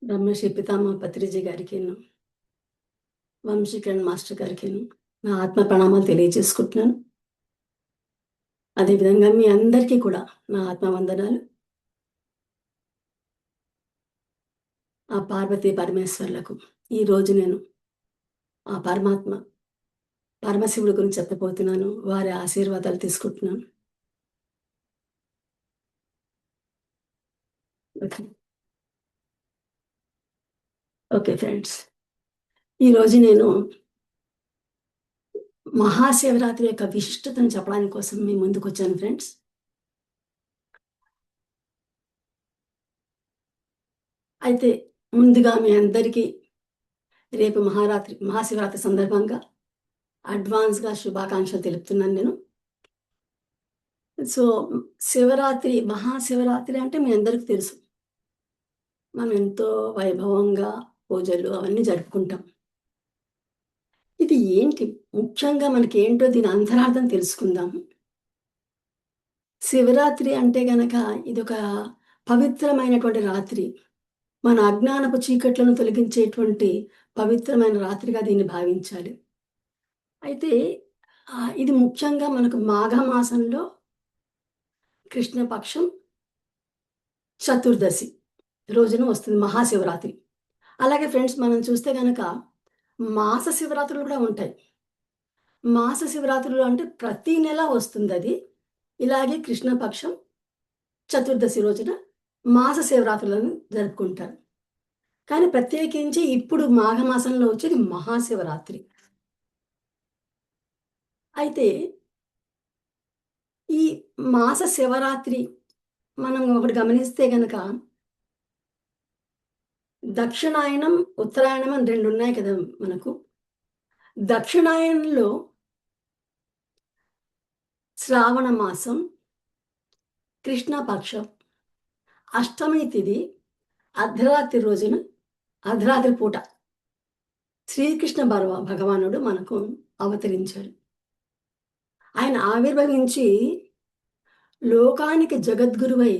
బ్రహ్మశ్రీ పితామహ పత్రిజీ గారికిను, వంశీకరణ్ మాస్టర్ గారికిను నా ఆత్మ ప్రణామాలు తెలియజేసుకుంటున్నాను. అదేవిధంగా మీ అందరికీ కూడా నా ఆత్మ వందనాలు. ఆ పార్వతీ పరమేశ్వర్లకు ఈరోజు నేను ఆ పరమశివుడి గురించి చెప్పబోతున్నాను. వారి ఆశీర్వాదాలు తీసుకుంటున్నాను. ఓకే. ఓకే ఫ్రెండ్స్, ఈరోజు నేను మహాశివరాత్రి యొక్క విశిష్టతను చెప్పడానికి కోసం మీ ముందుకు వచ్చాను ఫ్రెండ్స్. అయితే ముందుగా మీ అందరికీ రేపు మహాశివరాత్రి సందర్భంగా అడ్వాన్స్గా శుభాకాంక్షలు తెలుపుతున్నాను నేను. సో మహాశివరాత్రి అంటే మీ అందరికీ తెలుసు. మనం ఎంతో వైభవంగా పూజలు అవన్నీ జరుపుకుంటాం. ఇది ఏంటి? ముఖ్యంగా మనకేంటో దీని అంతరార్థం తెలుసుకుందాము. శివరాత్రి అంటే గనక ఇదొక పవిత్రమైనటువంటి రాత్రి. మన అజ్ఞానపు చీకట్లను తొలగించేటువంటి పవిత్రమైన రాత్రిగా దీన్ని భావించాలి. అయితే ఇది ముఖ్యంగా మనకు మాఘమాసంలో కృష్ణపక్షం చతుర్దశి రోజున వస్తుంది మహాశివరాత్రి. అలాగే ఫ్రెండ్స్, మనం చూస్తే గనక మాస శివరాత్రులు కూడా ఉంటాయి. మాస శివరాత్రులు అంటే ప్రతి నెల వస్తుందది. ఇలాగే కృష్ణపక్షం చతుర్దశి రోజున మాస శివరాత్రులను జరుపుకుంటారు. కానీ ప్రత్యేకించి ఇప్పుడు మాఘమాసంలో వచ్చేది మహాశివరాత్రి. అయితే ఈ మాస శివరాత్రి మనం ఒకటి గమనిస్తే గనక దక్షిణాయనం, ఉత్తరాయణం అని 2 ఉన్నాయి కదా మనకు. దక్షిణాయనంలో శ్రావణ మాసం, కృష్ణపక్షం, అష్టమి తిథి, అర్ధరాత్రి రోజున అర్ధరాత్రి పూట శ్రీకృష్ణ భగవానుడు మనకు అవతరించాడు. ఆయన ఆవిర్భవించి లోకానికి జగద్గురువై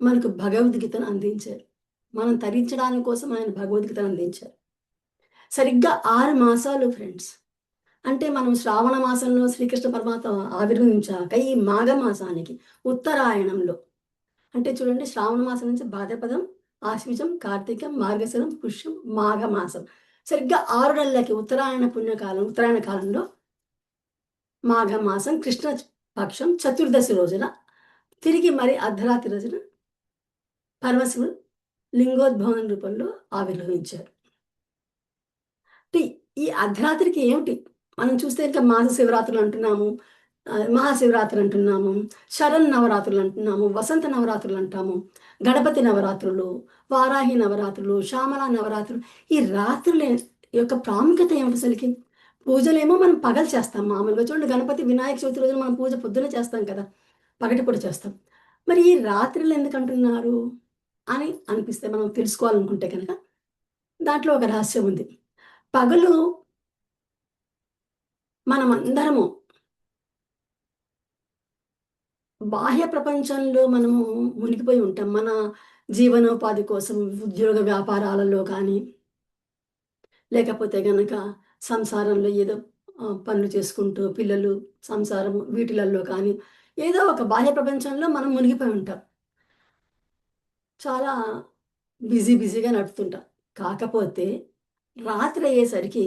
మనకు భగవద్గీతను అందించారు. మనం తరించడానికి కోసం ఆయన భగవద్గీతను అందించారు. సరిగ్గా 6 మాసాలు ఫ్రెండ్స్. అంటే మనం శ్రావణ మాసంలో శ్రీకృష్ణ పరమాత్మ ఆవిర్భవించాక ఈ మాఘమాసానికి ఉత్తరాయణంలో అంటే చూడండి, శ్రావణ మాసం నుంచి భాద్రపదం, ఆశ్వీజం, కార్తీకం, మార్గశిరం, పుష్యం, మాఘమాసం సరిగ్గా 6 నెలలకి ఉత్తరాయణ కాలంలో మాఘమాసం కృష్ణ పక్షం చతుర్దశి రోజున తిరిగి మరి అర్ధరాత్రి రోజున పరమశివుడు లింగోద్భవం రూపంలో ఆవిర్భవించారు. ఈ అర్ధరాత్రికి ఏమిటి? మనం చూస్తే ఇంకా మాస శివరాత్రులు అంటున్నాము, మహాశివరాత్రి అంటున్నాము, శరన్నవరాత్రులు అంటున్నాము, వసంత నవరాత్రులు అంటాము, గణపతి నవరాత్రులు, వారాహి నవరాత్రులు, శ్యామల నవరాత్రులు. ఈ రాత్రుల యొక్క ప్రాముఖ్యత ఏమిటి అసలుకి? పూజలేమో మనం పగలు చేస్తాం మామూలుగా. చూడండి, గణపతి వినాయక చవితి రోజున మనం పూజ పొద్దున చేస్తాం కదా, పగటిపూట చేస్తాం. మరి ఈ రాత్రులు ఎందుకు అంటున్నారు అని అనిపిస్తే, మనం తెలుసుకోవాలనుకుంటే కనుక దాంట్లో ఒక రహస్యం ఉంది. పగలు మనమందరము బాహ్య ప్రపంచంలో మనము మునిగిపోయి ఉంటాం. మన జీవనోపాధి కోసం ఉద్యోగ వ్యాపారాలలో కానీ, లేకపోతే గనక సంసారంలో ఏదో పనులు చేసుకుంటూ పిల్లలు, సంసారము వీటిలల్లో కానీ ఏదో ఒక బాహ్య ప్రపంచంలో మనం మునిగిపోయి ఉంటాం. చాలా బిజీగా నడుపుతుంటాం. కాకపోతే రాత్రి అయ్యేసరికి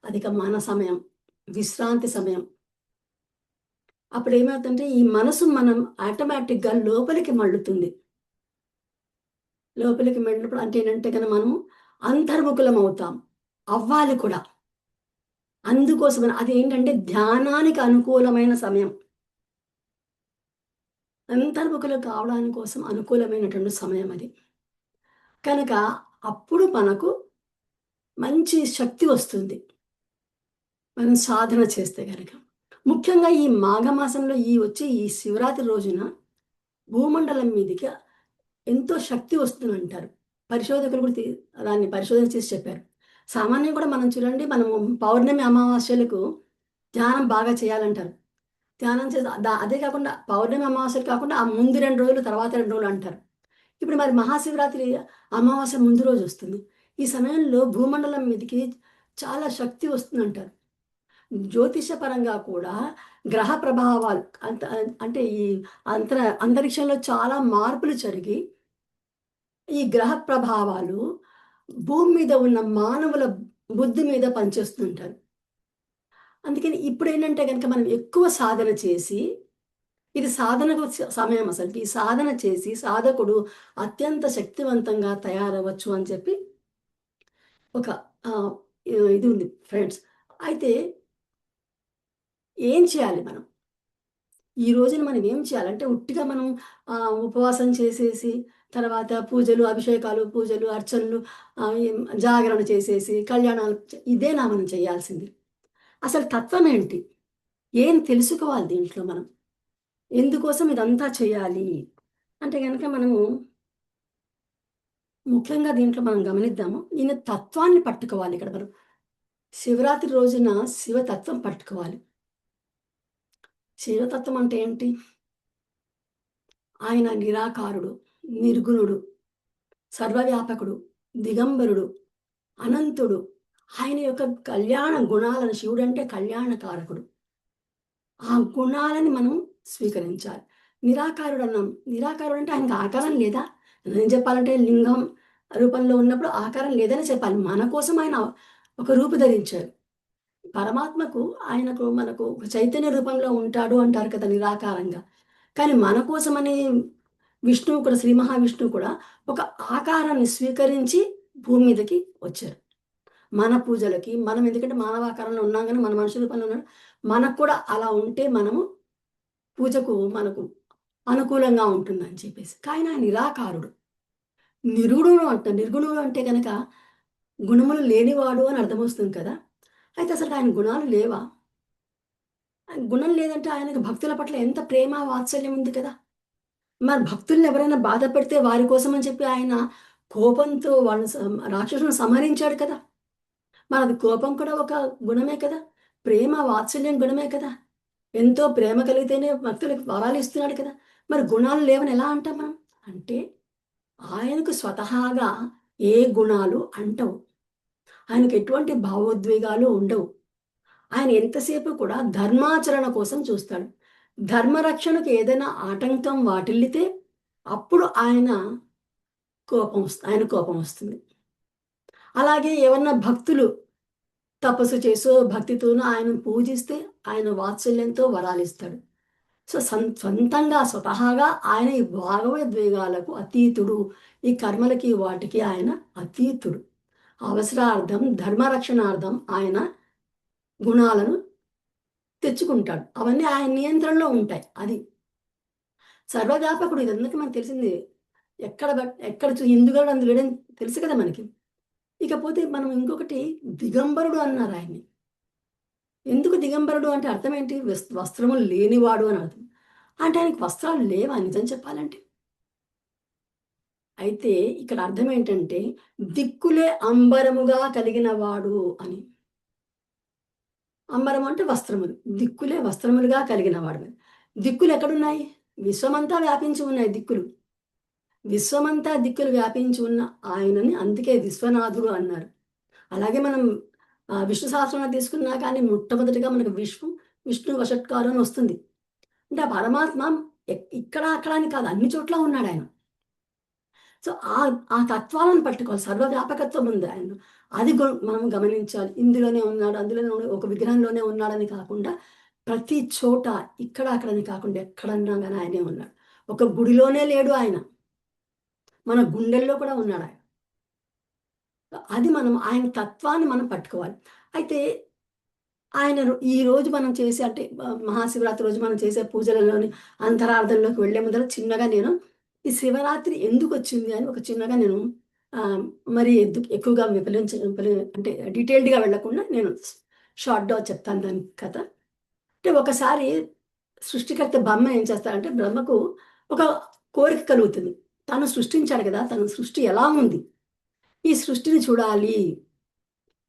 అదిక మన సమయం, విశ్రాంతి సమయం. అప్పుడేమవుతుందంటే ఈ మనసు మనం ఆటోమేటిక్‌గా లోపలికి మళ్ళుతుంది. లోపలికి మళ్ళినప్పుడు అంటే ఏంటంటే గనక మనం అంతర్ముఖులమవుతాం. అవ్వాలి కూడా. అందుకోసమని అదేంటంటే ధ్యానానికి అనుకూలమైన సమయం. అంతర్ముఖులు కావడానికి కోసం అనుకూలమైనటువంటి సమయం అది. కనుక అప్పుడు మనకు మంచి శక్తి వస్తుంది, మనం సాధన చేస్తే గనక. ముఖ్యంగా ఈ మాఘమాసంలో వచ్చే ఈ శివరాత్రి రోజున భూమండలం మీదకి ఎంతో శక్తి వస్తుందంటారు. పరిశోధకులు కూడా దాన్ని పరిశోధన చేసి చెప్పారు. సామాన్యంగా కూడా మనం చూడండి, మనము పౌర్ణమి, అమావాస్యలకు ధ్యానం బాగా చేయాలంటారు. ధ్యానం చేసి అదే కాకుండా పౌర్ణమి, అమావాస్యలు కాకుండా ఆ ముందు 2 రోజులు, తర్వాత 2 రోజులు అంటారు. ఇప్పుడు మరి మహాశివరాత్రి అమావాస్య ముందు రోజు వస్తుంది. ఈ సమయంలో భూమండలం మీదకి చాలా శక్తి వస్తుందంటారు. జ్యోతిష పరంగా కూడా గ్రహ ప్రభావాలు అంటే ఈ అంతరిక్షంలో చాలా మార్పులు జరిగి ఈ గ్రహ ప్రభావాలు భూమి మీద ఉన్న మానవుల బుద్ధి మీద పనిచేస్తుంటారు. అందుకని ఇప్పుడేంటంటే గనక మనం ఎక్కువ సాధన చేసి ఇది సాధనకు సమయం అసలుకి. ఈ సాధన చేసి సాధకుడు అత్యంత శక్తివంతంగా తయారవ్వచ్చు అని చెప్పి ఒక ఆహ్, ఇది ఉంది ఫ్రెండ్స్. అయితే ఏం చేయాలి మనం? ఈ రోజున మనం ఏం చేయాలంటే ఉట్టిగా మనం ఉపవాసం చేసేసి, తర్వాత పూజలు, అభిషేకాలు, పూజలు, అర్చనలు జాగరణ చేసేసి, కళ్యాణాలు ఇదేనా మనం చేయాల్సింది? అసలు తత్వం ఏంటి? ఏం తెలుసుకోవాలి దీంట్లో మనం? ఎందుకోసం ఇదంతా చేయాలి? అంటే గనక మనము ముఖ్యంగా దీంట్లో మనం గమనిద్దాము. ఈయన తత్వాన్ని పట్టుకోవాలి ఇక్కడ మనం. శివరాత్రి రోజున శివతత్వం పట్టుకోవాలి. శివతత్వం అంటే ఏంటి? ఆయన నిరాకారుడు, నిర్గుణుడు, సర్వవ్యాపకుడు, దిగంబరుడు, అనంతుడు. ఆయన యొక్క కళ్యాణ గుణాలను శివుడంటే కళ్యాణకారకుడు. ఆ గుణాలని మనం స్వీకరించాలి. నిరాకారుడు అన్నాం. నిరాకారుడు అంటే ఆయనకి ఆకారం లేదా? నేను చెప్పాలంటే లింగం రూపంలో ఉన్నప్పుడు ఆకారం లేదని చెప్పాలి. మన కోసం ఆయన ఒక రూపు ధరించారు. పరమాత్మకు ఆయనకు మనకు ఒక చైతన్య రూపంలో ఉంటాడు అంటారు కదా నిరాకారంగా. కానీ మన కోసమని విష్ణువు కూడా శ్రీ మహావిష్ణువు కూడా ఒక ఆకారాన్ని స్వీకరించి భూమి మీదకి వచ్చారు. మన పూజలకి మనం ఎందుకంటే మానవాకారంలో ఉన్నాం గానీ మన మనుషుల రూపంలో ఉన్నాడు. మనకు కూడా అలా ఉంటే మనము పూజకు మనకు అనుకూలంగా ఉంటుందని చెప్పేసి. కానీ ఆయన నిరాకారుడు. నిరుగుణుడు అంట. నిర్గుణుడు అంటే గనక గుణములు లేనివాడు అని అర్థమొస్తుంది కదా! అయితే అసలు ఆయన గుణాలు లేవా? ఆయన గుణం లేదంటే ఆయనకు భక్తుల పట్ల ఎంత ప్రేమ, వాత్సల్యం ఉంది కదా! మరి భక్తుల్ని ఎవరైనా బాధ పెడితే వారి కోసం అని చెప్పి ఆయన కోపంతో వాళ్ళని రాక్షసులను సంహరించాడు కదా! మనది కోపం కూడా ఒక గుణమే కదా! ప్రేమ, వాత్సల్యం గుణమే కదా! ఎంతో ప్రేమ కలిగితేనే భక్తులకు వరాలు ఇస్తున్నాడు కదా! మరి గుణాలు లేవని ఎలా అంటాం మనం? అంటే ఆయనకు స్వతహాగా ఏ గుణాలు అంటవు. ఆయనకు ఎటువంటి భావోద్వేగాలు ఉండవు. ఆయన ఎంతసేపు కూడా ధర్మాచరణ కోసం చూస్తాడు. ధర్మరక్షణకు ఏదైనా ఆటంకం వాటిల్లితే అప్పుడు ఆయన కోపం వస్తుంది. అలాగే ఏమన్నా భక్తులు తపస్సు చేసో, భక్తితోనో ఆయనను పూజిస్తే ఆయన వాత్సల్యంతో వరాలిస్తాడు. సో, సొంతంగా స్వతహాగా ఆయన ఈ భావోద్వేగాలకు అతీతుడు. ఈ కర్మలకి వాటికి ఆయన అతీతుడు. అవసరార్థం, ధర్మరక్షణార్థం ఆయన గుణాలను తెచ్చుకుంటాడు. అవన్నీ ఆయన నియంత్రణలో ఉంటాయి. అది సర్వవ్యాపకుడు ఇదందుకు మనకు తెలిసింది. ఎక్కడ ఇందుగలడు అందులేడని తెలుసు కదా మనకి. ఇకపోతే మనం ఇంకొకటి దిగంబరుడు అన్నారు ఆయన్ని. ఎందుకు దిగంబరుడు అంటే అర్థం ఏంటి? వస్త్రములు లేనివాడు అని అర్థం. అంటే ఆయనకి వస్త్రాలు లేవా నిజం చెప్పాలంటే? అయితే ఇక్కడ అర్థం ఏంటంటే దిక్కులే అంబరముగా కలిగిన వాడు అని. అంబరం అంటే వస్త్రములు. దిక్కులే వస్త్రములుగా కలిగిన వాడు. దిక్కులు ఎక్కడున్నాయి? విశ్వమంతా వ్యాపించి ఉన్నాయి దిక్కులు. విశ్వమంతా దిక్కులు వ్యాపించి ఉన్న ఆయనని అందుకే విశ్వనాథుడు అన్నారు. అలాగే మనం విష్ణు సహస్రనామం తీసుకున్నా కానీ మొట్టమొదటిగా మనకు విష్ణు వషట్కారు అని వస్తుంది. అంటే ఆ పరమాత్మ ఇక్కడ, అక్కడ అని కాదు అన్ని చోట్ల ఉన్నాడాయన. సో, ఆ తత్వాలను పట్టుకోవాలి. సర్వవ్యాపకత్వం ఉంది ఆయనలో. అది మనం గమనించాలి. ఇందులోనే ఉన్నాడు, అందులోనే ఉన్నాడు, ఒక విగ్రహంలోనే ఉన్నాడని కాకుండా ప్రతి చోట ఇక్కడ, అక్కడని కాకుండా ఎక్కడన్నా గాని ఆయనే ఉన్నాడు. ఒక గుడిలోనే లేడు ఆయన. మన గుండెల్లో కూడా ఉన్నాడాయన. అది మనం ఆయన తత్వాన్ని మనం పట్టుకోవాలి. అయితే ఆయన ఈరోజు మనం చేసే అంటే మహాశివరాత్రి రోజు మనం చేసే పూజలలోని అంతరార్థంలోకి వెళ్ళే ముందర చిన్నగా నేను ఈ శివరాత్రి ఎందుకొచ్చింది అని ఒక చిన్నగా నేను మరి ఎక్కువగా అంటే డీటెయిల్డ్‌గా వెళ్ళకుండా నేను షార్ట్‌గా చెప్తాను దాని కథ. అంటే ఒకసారి సృష్టికర్త బ్రహ్మ ఏం చేస్తాడంటే బ్రహ్మకు ఒక కోరిక కలుగుతుంది. తను సృష్టించాడు కదా! తన సృష్టి ఎలా ఉంది? ఈ సృష్టిని చూడాలి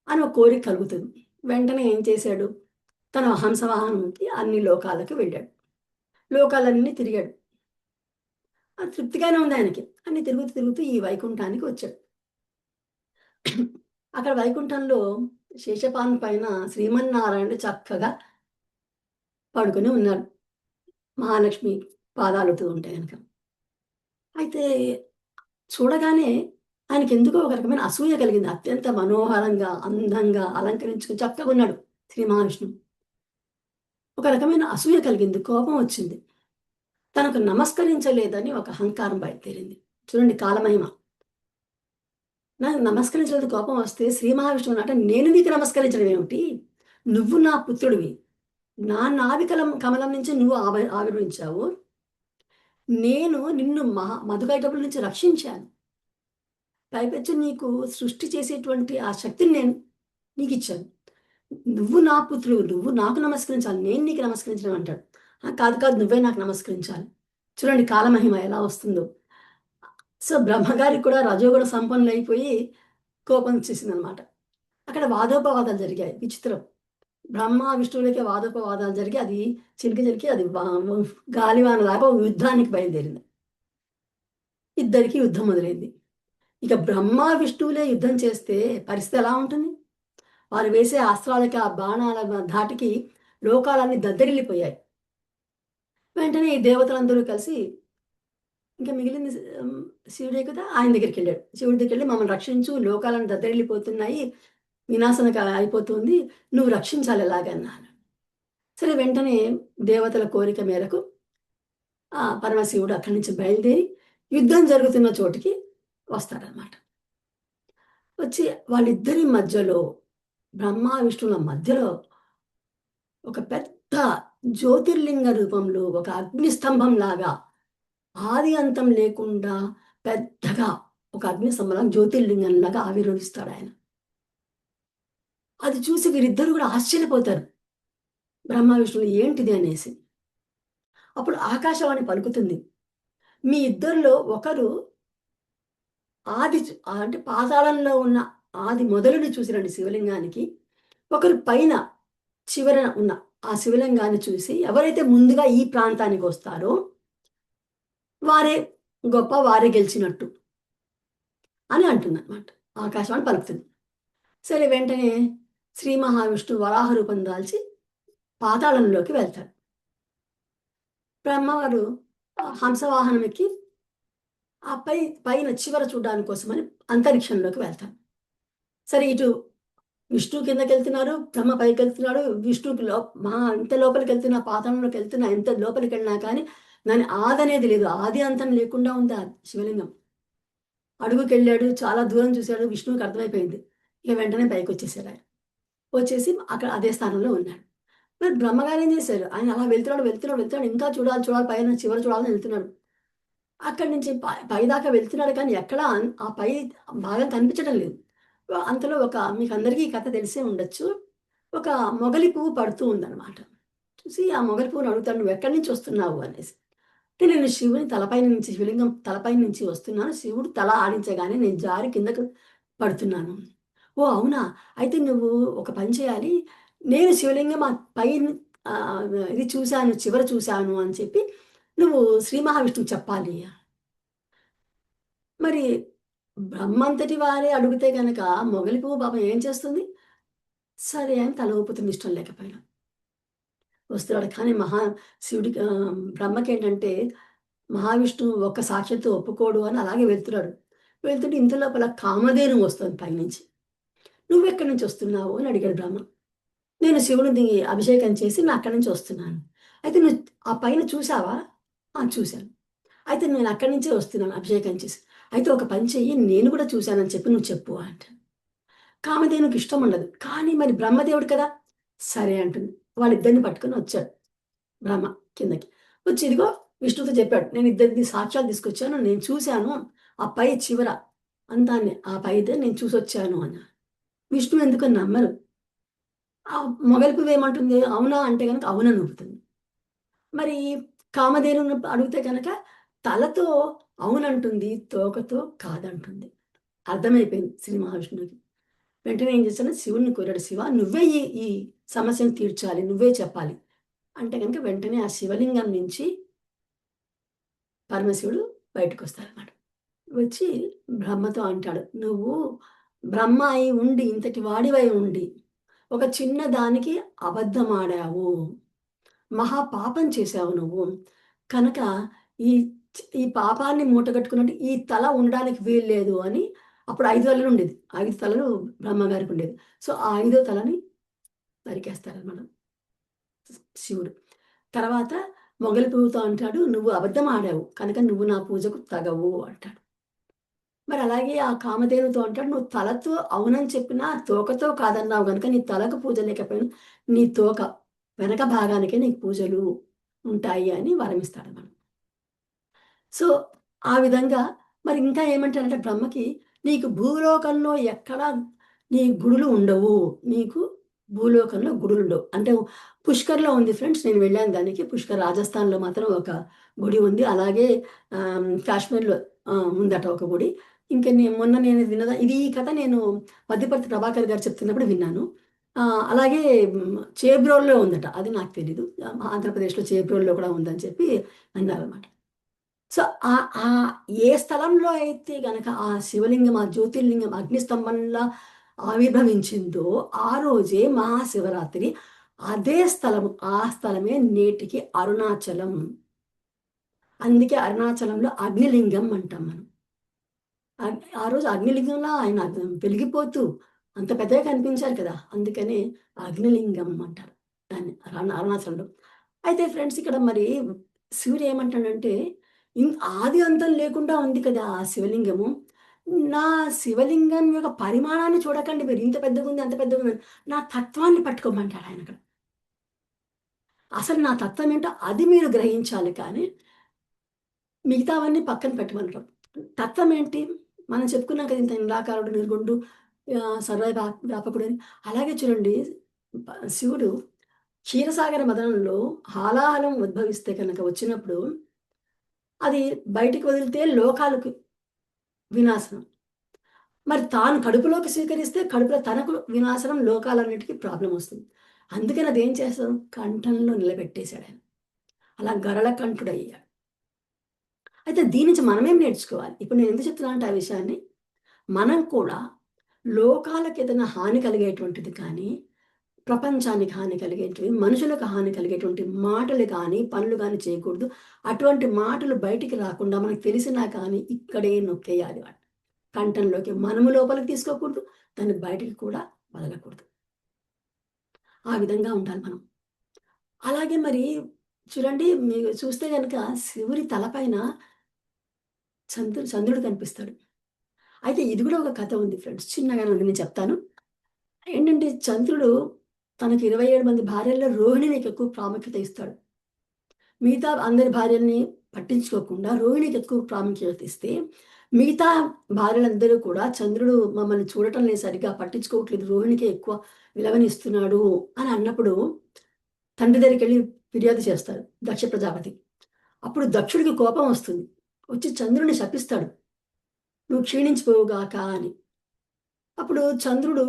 అని ఒక కోరిక కలుగుతుంది. వెంటనే ఏం చేశాడు? తన హంసవాహనంకి అన్ని లోకాలకు వెళ్ళాడు. లోకాలన్నీ తిరిగాడు. అది తృప్తిగానే ఉంది ఆయనకి. అన్ని తిరుగుతూ తిరుగుతూ ఈ వైకుంఠానికి వచ్చాడు. అక్కడ వైకుంఠంలో శేషపాను పైన శ్రీమన్నారాయణుడు చక్కగా పడుకొని ఉన్నాడు. మహాలక్ష్మి పాదాలుతూ ఉంటే గనక. అయితే చూడగానే ఆయనకెందుకో ఒక రకమైన అసూయ కలిగింది. అత్యంత మనోహరంగా, అందంగా అలంకరించుకొని చక్కగున్నాడు శ్రీ మహావిష్ణువు. ఒక రకమైన అసూయ కలిగింది. కోపం వచ్చింది. తనకు నమస్కరించలేదని ఒక అహంకారం బయలుదేరింది. చూడండి కాలమహిమ. నాకు నమస్కరించలేదు కోపం వస్తే శ్రీ మహావిష్ణువు అన్నట నేను నీకు నమస్కరించడం ఏమిటి? నువ్వు నా పుత్రుడివి. నా నాభి కమలం నుంచి నువ్వు ఆవిర్భవించావు. నేను నిన్ను మధుకైటపుల నుంచి రక్షించాను. పైపెచ్చు నీకు సృష్టి చేసేటువంటి ఆ శక్తిని నేను నీకిచ్చాను. నువ్వు నా పుత్రుడు. నువ్వు నాకు నమస్కరించాలి. నేను నీకు నమస్కరించడం అంటాడు. కాదు కాదు నువ్వే నాకు నమస్కరించాలి. చూడండి కాలమహిమ ఎలా వస్తుందో. సో, బ్రహ్మగారికి కూడా రజోగుణ సంపన్నులైపోయి కోపం వచ్చేసిందనమాట. అక్కడ వాదోపవాదాలు జరిగాయి. విచిత్రం. బ్రహ్మ, విష్ణువులకే వాదోపవాదాలు జరిగి అది చిలికి అది గాలివానలాగా యుద్ధానికి బయలుదేరింది. ఇద్దరికీ యుద్ధం మొదలైంది. ఇక బ్రహ్మ, విష్ణువులే యుద్ధం చేస్తే పరిస్థితి ఎలా ఉంటుంది? వారు వేసే అస్త్రాలకి, ఆ బాణాల ధాటికి లోకాలన్నీ దద్దరిల్లిపోయాయి. వెంటనే ఈ దేవతలందరూ కలిసి ఇంకా మిగిలింది శివుడే కదా! ఆయన దగ్గరికెళ్ళాడు. శివుడి దగ్గరికెళ్ళి మమ్మల్ని రక్షించు, లోకాలన్నీ దద్దరిల్లిపోతున్నాయి, వినాశనం అయిపోతుంది. నువ్వు రక్షించాలి ఎలాగన్నా అన్నాడు. సరే వెంటనే దేవతల కోరిక మేరకు పరమశివుడు అక్కడి నుంచి బయలుదేరి యుద్ధం జరుగుతున్న చోటికి వస్తాడనమాట. వచ్చి వాళ్ళిద్దరి మధ్యలో బ్రహ్మ, విష్ణువుల మధ్యలో ఒక పెద్ద జ్యోతిర్లింగ రూపంలో ఒక అగ్నిస్తంభంలాగా ఆది అంతం లేకుండా పెద్దగా ఒక అగ్నిస్తంభంలాగా జ్యోతిర్లింగంలాగా ఆవిర్భవిస్తాడాయన. అది చూసి వీరిద్దరూ కూడా ఆశ్చర్యపోతారు. బ్రహ్మ, విష్ణువులు ఏంటిది అనేసి. అప్పుడు ఆకాశవాణి పలుకుతుంది. మీ ఇద్దరిలో ఒకరు అంటే పాతాళంలో ఉన్న ఆది మొదలుని చూసిరండి శివలింగానికి. ఒకరు పైన చివరన ఉన్న ఆ శివలింగాన్ని చూసి ఎవరైతే ముందుగా ఈ ప్రాంతానికొస్తారో వారే గొప్ప, వారే గెలిచినట్టు అని అంటుందనమాట. ఆకాశవాణి పలుకుతుంది. సరే వెంటనే శ్రీ మహావిష్ణువు వరాహ రూపం దాల్చి పాతాళంలోకి వెళ్తాడు. బ్రహ్మవారు హంసవాహనం ఎక్కి ఆ పైన చివర చూడడానికి కోసమని అంతరిక్షంలోకి వెళ్తారు. సరే ఇటు విష్ణువు కిందకెళ్తున్నారు, బ్రహ్మ పైకెళ్తున్నాడు. విష్ణువుకి ఎంత లోపలికెళ్తున్నా, పాతాళంలోకెళ్తున్నా, ఎంత లోపలికెళ్ళినా కానీ దాని ఆదనేది లేదు. ఆది అంతం లేకుండా ఉంది ఆ శివలింగం. అడుగుకెళ్ళాడు, చాలా దూరం చూసాడు. విష్ణువుకి అర్థమైపోయింది. ఇక వెంటనే పైకొచ్చేసాడు ఆయన. వచ్చేసి అక్కడ అదే స్థానంలో ఉన్నాడు. మరి బ్రహ్మగారు ఏం చేశారు? ఆయన అలా వెళ్తున్నాడు. ఇంకా చూడాలి, పైన చివర చూడాలని వెళ్తున్నాడు. అక్కడి నుంచి పైదాకా వెళ్తున్నాడు కానీ ఎక్కడా ఆ పై భాగం కనిపించడం లేదు. అంతలో మీకందరికీ ఈ కథ తెలిసే ఉండొచ్చు. ఒక మొగలి పువ్వు పడుతూ ఉందనమాట. చూసి ఆ మొగలి పువ్వుని అడుగుతాడు, "నువ్వెక్కడి నుంచి వస్తున్నావు?" అనేసి. అంటే నేను శివుని తలపై నుంచి శివలింగం తలపై నుంచి వస్తున్నాను. శివుడు తల ఆడించగానే నేను జారి కిందకు పడుతున్నాను. ఓహ్! అవునా? అయితే నువ్వు ఒక పని చేయాలి. నేను శివలింగం ఇది చూశాను, చివర చూశాను అని చెప్పి నువ్వు శ్రీ మహావిష్ణువుకి చెప్పాలి. మరి బ్రహ్మంతటి వారే అడిగితే గనక మొగలి పువ్వు పాపం ఏం చేస్తుంది? సరే అని తల ఊపుతుంది ఇష్టం లేకపోయినా. వస్తున్నాడు. కానీ శివుడికి బ్రహ్మకేంటంటే మహావిష్ణువు ఒక్క సాక్షితో ఒప్పుకోడు అని అలాగే వెళ్తున్నాడు. వెళ్తుంటే ఇంత లోపల కామధేనువు వస్తుంది పైనుంచి. "నువ్వెక్కడి నుంచి వస్తున్నావు?" అని అడిగాడు బ్రహ్మ. "నేను శివుడిని అభిషేకం చేసి నేను అక్కడి నుంచి వస్తున్నాను." "అయితే నువ్వు ఆ పైన చూసావా?" "ఆ! చూశాను." "అయితే నేను అక్కడి నుంచే వస్తున్నాను అభిషేకం చేసి." "అయితే ఒక పని చెయ్యి నేను కూడా చూశానని చెప్పి నువ్వు చెప్పు" అంటాడు. కామధేనుకి ఇష్టం ఉండదు. కానీ మరి బ్రహ్మదేవుడు కదా! సరే అంటుంది. వాళ్ళిద్దరిని పట్టుకొని వచ్చాడు బ్రహ్మ కిందకి. వచ్చి ఇదిగో విష్ణువుతో చెప్పాడు. నేను ఇద్దరిని సాక్ష్యాలు తీసుకొచ్చాను. నేను చూశాను. ఆ పై చివర అంతాన్ని ఆ పైదే నేను చూసొచ్చాను అన్నారు. విష్ణువు ఎందుకో నమ్మరు. ఆ మొగలి పువ్వేమంటుంది? అవునా? అంటే గనక అవునని ఊపుతుంది. మరి కామధేనువుని అడిగితే గనక తలతో అవునంటుంది. తోకతో కాదంటుంది. అర్థమైపోయింది శ్రీ మహావిష్ణువుకి. వెంటనే ఏం చేశాడు? శివుడిని కోరాడు. "శివ నువ్వే ఈ ఈ సమస్యను తీర్చాలి. నువ్వే చెప్పాలి." అంటే గనుక వెంటనే ఆ శివలింగం నుంచి పరమశివుడు బయటకు వస్తారన్నమాట. వచ్చి బ్రహ్మతో అంటాడు, "నువ్వు బ్రహ్మ అయి ఉండి, ఇంతటి వాడివై ఉండి, ఒక చిన్న దానికి అబద్ధమాడావు. మహా పాపం చేశావు నువ్వు. కనుక ఈ ఈ పాపాన్ని మూటగట్టుకున్నట్టు ఈ తల ఉండడానికి వీల్లేదు" అని. అప్పుడు 5 తలలు ఉండేది. 5 తలలు బ్రహ్మగారికి ఉండేది. సో, ఆ ఐదో తలని నరికేస్తారనమాట శివుడు. తర్వాత మొగలి పువ్వుతో అంటాడు, "నువ్వు అబద్ధం ఆడావు. కనుక నువ్వు నా పూజకు తగవు" అంటాడు. మరి అలాగే ఆ కామధేనుతో అంటాడు, "నువ్వు తలతో అవునని చెప్పినా తోకతో కాదన్నావు గనుక నీ తలకు పూజ లేకపోయినా నీ తోక వెనక భాగానికే నీకు పూజలు ఉంటాయి" అని వరమిస్తాడన్నమాట. సో, ఆ విధంగా మరి ఇంకా ఏమంటాడంటే బ్రహ్మకి, "నీకు భూలోకంలో ఎక్కడా నీ గుడులు ఉండవు. నీకు భూలోకంలో గుడులుండవు." అంటే పుష్కర్‌లో ఉంది ఫ్రెండ్స్. నేను వెళ్ళాను దానికి. పుష్కర్ రాజస్థాన్‌లో మాత్రం ఒక గుడి ఉంది. అలాగే కాశ్మీర్‌లో ఉందట ఒక గుడి. ఇంక మొన్న నేను విన్నదా ఇది ఈ కథ నేను మధ్యపర్తి ప్రభాకర్ గారు చెప్తున్నప్పుడు విన్నాను. అలాగే చేబ్రోలులో ఉందట. అది నాకు తెలీదు. ఆంధ్రప్రదేశ్‌లో చేబ్రోలులో కూడా ఉందని చెప్పి అన్నారన్నమాట. సో, ఏ స్థలంలో అయితే గనక ఆ శివలింగం, ఆ జ్యోతిర్లింగం అగ్నిస్తంభంలా ఆవిర్భవించిందో, ఆ రోజే మహాశివరాత్రి. అదే స్థలము, ఆ స్థలమే నేటికి అరుణాచలం. అందుకే అరుణాచలంలో అగ్నిలింగం అంటాం మనం. ఆ రోజు అగ్నిలింగంలా ఆయన వెలిగిపోతూ అంత పెద్దగా కనిపించారు కదా! అందుకనే అగ్నిలింగం అంటారు దాన్ని అరుణాచలంలో. అయితే ఫ్రెండ్స్ ఇక్కడ మరి శివుడు ఏమంటాడంటే, ఆది అంతం లేకుండా ఉంది కదా ఆ శివలింగము. నా శివలింగం యొక్క పరిమాణాన్ని చూడకండి మీరు. ఇంత పెద్దగుంది, అంత పెద్దగుంది. నా తత్వాన్ని పట్టుకోమంటాడు ఆయనక్కడ. అసలు నా తత్వం ఏంటో అది మీరు గ్రహించాలి కానీ, మిగతావన్నీ పక్కన పెట్టమంటాం. తత్వం ఏంటి? మనం చెప్పుకున్నాం కదా! ఇంత నిరాకారుడు, నిర్గుణుడు, వ్యాపకుడని. అలాగే చూడండి, శివుడు క్షీరసాగర మదనంలో హాలాహలం ఉద్భవిస్తే కనుక వచ్చినప్పుడు, అది బయటికి వదిలితే లోకాలకు వినాశనం. మరి తాను కడుపులోకి స్వీకరిస్తే కడుపులో తనకు వినాశనం, లోకాలన్నిటికి ప్రాబ్లమొస్తుంది. అందుకని అదేం చేస్తాడు? కంఠంలో నిలబెట్టేసాడాయన. అలా గరళ కంఠుడయ్యాడు. అయితే దీని నుంచి మనమేం నేర్చుకోవాలి? ఇప్పుడు నేను ఎందుకు చెప్తున్నానంటే ఆ విషయాన్ని, మనం కూడా లోకాలకేదైనా హాని కలిగేటువంటిది కానీ, ప్రపంచానికి హాని కలిగేటివి, మనుషులకు హాని కలిగేటువంటి మాటలు కానీ, పనులు గాని చేయకూడదు. అటువంటి మాటలు బయటికి రాకుండా మనకు తెలిసినా కానీ ఇక్కడే నొక్కేయాలి వాటిని. కంఠంలోకి మనము లోపలికి తీసుకోకూడదు. దాన్ని బయటికి కూడా వదలకూడదు. ఆ విధంగా ఉండాలి మనం. అలాగే మరి చూడండి, మీరు చూస్తే గనక శివుని తలపైన చంద్రుడు కనిపిస్తాడు. అయితే ఇది కూడా ఒక కథ ఉంది ఫ్రెండ్స్. చిన్నగానే ఉంది, నేను చెప్తాను. ఏంటంటే చంద్రుడు తనకి 27 మంది భార్యల్లో రోహిణినికి ఎక్కువ ప్రాముఖ్యత ఇస్తాడు. మిగతా అందరి భార్యల్ని పట్టించుకోకుండా రోహిణికి ఎక్కువ ప్రాముఖ్యత ఇస్తే, మిగతా భార్యలందరూ కూడా చంద్రుడు మమ్మల్ని చూడటం లేదు, సరిగ్గా పట్టించుకోవట్లేదు, రోహిణికే ఎక్కువ విలువనిస్తున్నాడు అని అన్నప్పుడు తండ్రి దగ్గరికెళ్ళి ఫిర్యాదు చేస్తారు దక్ష ప్రజాపతి. అప్పుడు దక్షుడికి కోపం వస్తుంది. వచ్చి చంద్రుడిని శపిస్తాడు. "నువ్వు క్షీణించిపోవుగాక" అని. అప్పుడు చంద్రుడు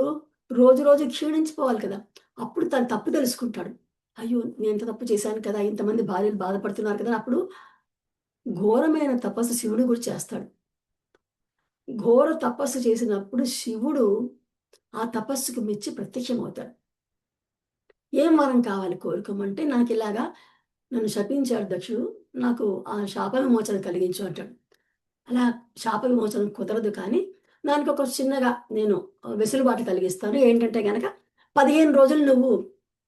రోజు రోజు క్షీణించిపోవాలి కదా! అప్పుడు తన తప్పు తెలుసుకుంటాడు. అయ్యో! నేను ఇంత తప్పు చేశాను కదా! ఇంతమంది భార్యలు బాధపడుతున్నారు కదా! అప్పుడు ఘోరమైన తపస్సు శివుడు కూడా చేస్తాడు. ఘోర తపస్సు చేసినప్పుడు శివుడు ఆ తపస్సుకు మెచ్చి ప్రత్యక్షమవుతాడు. "ఏం వరం కావాలి కోరుకోమంటే, నాకిలాగా నన్ను శపించాడు దక్షుడు. నాకు ఆ శాప విమోచన కలిగించు" అంటాడు. అలా శాప విమోచనం కుదరదు కానీ, దానికొక చిన్నగా నేను వెసులుబాటు కలిగిస్తాను. ఏంటంటే గనక 15 రోజులు నువ్వు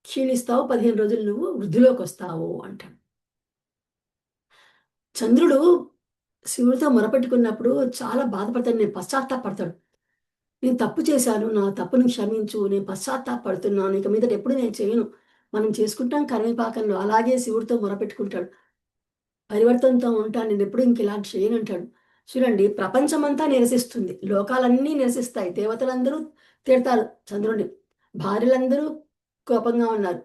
క్షీణిస్తావు, 15 రోజులు నువ్వు వృద్ధిలోకొస్తావు అంటాడు. చంద్రుడు శివుడితో మొరపెట్టుకున్నప్పుడు చాలా బాధపడతాడు. పశ్చాత్తాపపడతాడు. నేను తప్పు చేశాను. నా తప్పుని క్షమించు. నేను పశ్చాత్తాపపడుతున్నాను. ఇక మీదట ఎప్పుడు నేను చేయను. మనం చేసుకుంటాం కరివేపాకంలో. అలాగే శివుడితో మొరపెట్టుకుంటాడు. పరివర్తనతో ఉంటాను. నేనెప్పుడు ఇంకిలాంటి చేయనంటాడు. చూడండి, ప్రపంచమంతా నిరసిస్తుంది. లోకాలన్నీ నిరసిస్తాయి. దేవతలందరూ తిడతారు చంద్రుడిని. భార్యలందరూ కోపంగా ఉన్నారు.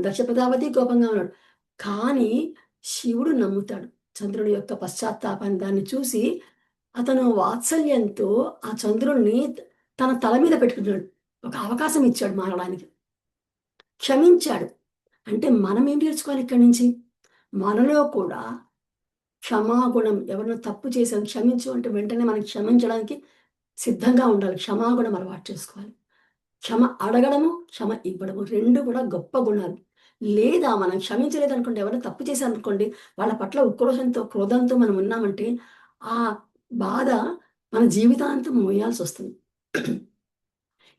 దక్ష ప్రజాపతి కోపంగా ఉన్నాడు. కానీ శివుడు నమ్ముతాడు చంద్రుడి యొక్క పశ్చాత్తాపాన్ని. దాన్ని చూసి అతను వాత్సల్యంతో ఆ చంద్రుడిని తన తల మీద పెట్టుకున్నాడు. ఒక అవకాశం ఇచ్చాడు మారడానికి. క్షమించాడు. అంటే మనం ఏం నేర్చుకోవాలి ఇక్కడి నుంచి? మనలో కూడా క్షమాగుణం, ఎవరైనా తప్పు చేశాం క్షమించు అంటే వెంటనే మనం క్షమించడానికి సిద్ధంగా ఉండాలి. క్షమాగుణం అలవాటు చేసుకోవాలి. క్షమ అడగడము, క్షమ ఇవ్వడము 2 కూడా గొప్ప గుణాలు. లేదా మనం క్షమించలేదనుకోండి, ఎవరైనా తప్పు చేశారనుకోండి, వాళ్ళ పట్ల ఉక్రోషంతో, క్రోధంతో మనం ఉన్నామంటే, ఆ బాధ మన జీవితాంతం మోయాల్సొస్తుంది.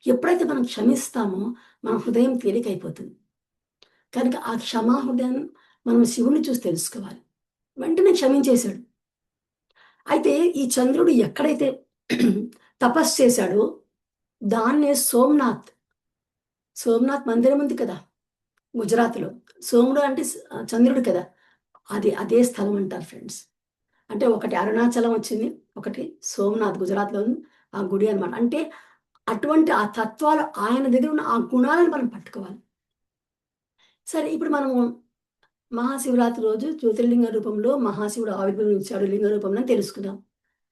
ఎప్పుడైతే మనం క్షమిస్తామో, మన హృదయం తేలికైపోతుంది. కనుక ఆ క్షమా హృదయం మనం శివుడిని చూసి తెలుసుకోవాలి. వెంటనే క్షమించేశాడు. అయితే ఈ చంద్రుడు ఎక్కడైతే తపస్సు చేశాడో, దాన్నే సోమనాథ్, సోమనాథ్ మందిరం ఉంది కదా! గుజరాత్‌లో. సోముడు అంటే చంద్రుడు కదా! అది అదే స్థలం అంటారు ఫ్రెండ్స్. అంటే ఒకటి అరుణాచలం వచ్చింది. ఒకటి సోమనాథ్ గుజరాత్‌లో ఉంది. ఆ గుడి అన్నమాట. అంటే అటువంటి ఆ తత్వాలు ఆయన దగ్గర ఉన్న ఆ గుణాలను మనం పట్టుకోవాలి. సరే ఇప్పుడు మనము మహాశివరాత్రి రోజు జ్యోతిర్లింగ రూపంలో మహాశివుడు ఆవిర్భవించాడు లింగ రూపంలో అని తెలుసుకున్నాం.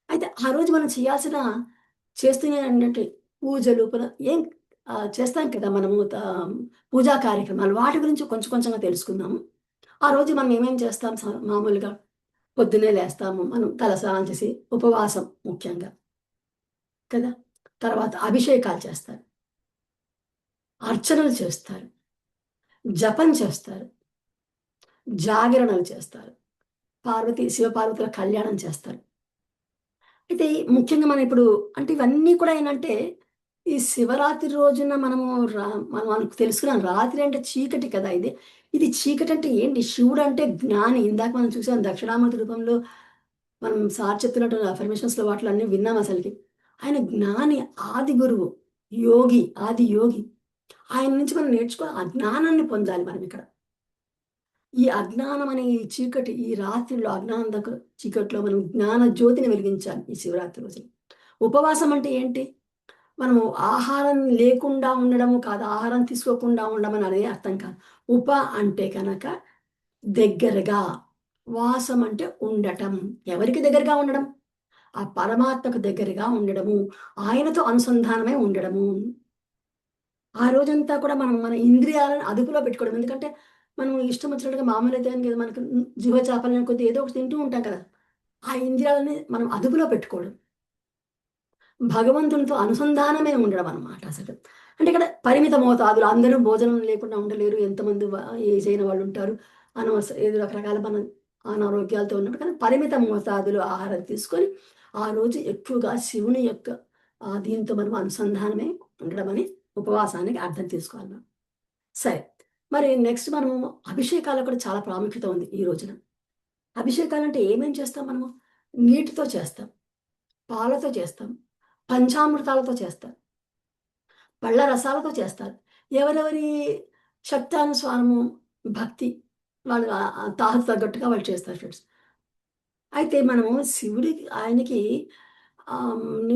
అయితే ఆ రోజు మనం చేస్తున్న ఏంటంటే పూజలు ఏం చేస్తాం కదా! మనము పూజా కార్యక్రమాలు వాటి గురించి కొంచెం కొంచెంగా తెలుసుకుందాము. ఆ రోజు మనం ఏమేం చేస్తాం మామూలుగా పొద్దున్నే లేస్తాము. మనం తలస్నానం చేసి ఉపవాసం ముఖ్యంగా కదా! తర్వాత అభిషేకాలు చేస్తారు. అర్చనలు చేస్తారు. జపం చేస్తారు. జాగరణలు చేస్తారు. శివపార్వతుల కళ్యాణం చేస్తారు. అయితే ముఖ్యంగా మనం ఇప్పుడు అంటే ఇవన్నీ కూడా ఏంటంటే, ఈ శివరాత్రి రోజున మనం మనకు తెలుసుకున్నాం. రాత్రి అంటే చీకటి కదా! ఇది చీకటి అంటే ఏంటి? శివుడు అంటే జ్ఞాని. ఇందాక మనం చూసాం దక్షిణామూర్తి రూపంలో మనం సార్ చెప్తున్నట్టు అఫర్మేషన్స్‌లో వాటిలో అన్నీ విన్నాం అసలకి. ఆయన జ్ఞాని, ఆది గురువు, యోగి, ఆది యోగి. ఆయన నుంచి మనం నేర్చుకొని ఆ జ్ఞానాన్ని పొందాలి మనమిక్కడ. ఈ అజ్ఞానం అనే ఈ చీకటి, ఈ రాత్రిలో అజ్ఞానందక చీకటిలో మనం జ్ఞాన జ్యోతిని వెలిగించాలి ఈ శివరాత్రి రోజున. ఉపవాసం అంటే ఏంటి? మనము ఆహారం లేకుండా ఉండడము కాదు. ఆహారం తీసుకోకుండా ఉండమని అనేది అర్థం కాదు. అంటే గనక దగ్గరగా, వాసం అంటే ఉండటం. ఎవరికి దగ్గరగా ఉండడం? ఆ పరమాత్మకు దగ్గరగా ఉండడము. ఆయనతో అనుసంధానమై ఉండడము. ఆ రోజంతా కూడా మనం మన ఇంద్రియాలను అదుపులో పెట్టుకోవడం. ఎందుకంటే, మనం ఇష్టం వచ్చినట్టుగా మామూలుగా మనకి మనకు జిహ్వ చాపల్యం కొద్దీ ఏదో ఒకటి తింటూ ఉంటాం కదా! ఆ ఇంద్రియాలని మనం అదుపులో పెట్టుకోవడం. భగవంతునితో అనుసంధానమే ఉండడం అన్నమాట అసలు. అంటే ఇక్కడ పరిమిత మోతాదులో అందరూ భోజనం లేకుండా ఉండలేరు. ఎంతమంది ఏజ్ అయిన వాళ్ళుంటారు. ఏదో రకరకాల అనారోగ్యాలతో ఉన్నప్పుడు కానీ పరిమిత మోతాదులో ఆహారం తీసుకొని, ఆ రోజు ఎక్కువగా శివుని యొక్క దీంతో మనం అనుసంధానమే ఉండడం అని ఉపవాసానికి అర్థం తీసుకోవాలి మనం. సరే. మరి నెక్స్ట్ మనము అభిషేకాలకు కూడా చాలా ప్రాముఖ్యత ఉంది ఈ రోజున. అభిషేకాలంటే ఏమేం చేస్తాం మనము? నీటితో చేస్తాం. పాలతో చేస్తాం. పంచామృతాలతో చేస్తారు. పళ్ళ రసాలతో చేస్తారు. ఎవరెవరి శక్తానుసారము భక్తి వాళ్ళు తాహతు తగ్గట్టుగా వాళ్ళు చేస్తారు ఫ్రెండ్స్. అయితే మనము శివుడికి ఆయనకి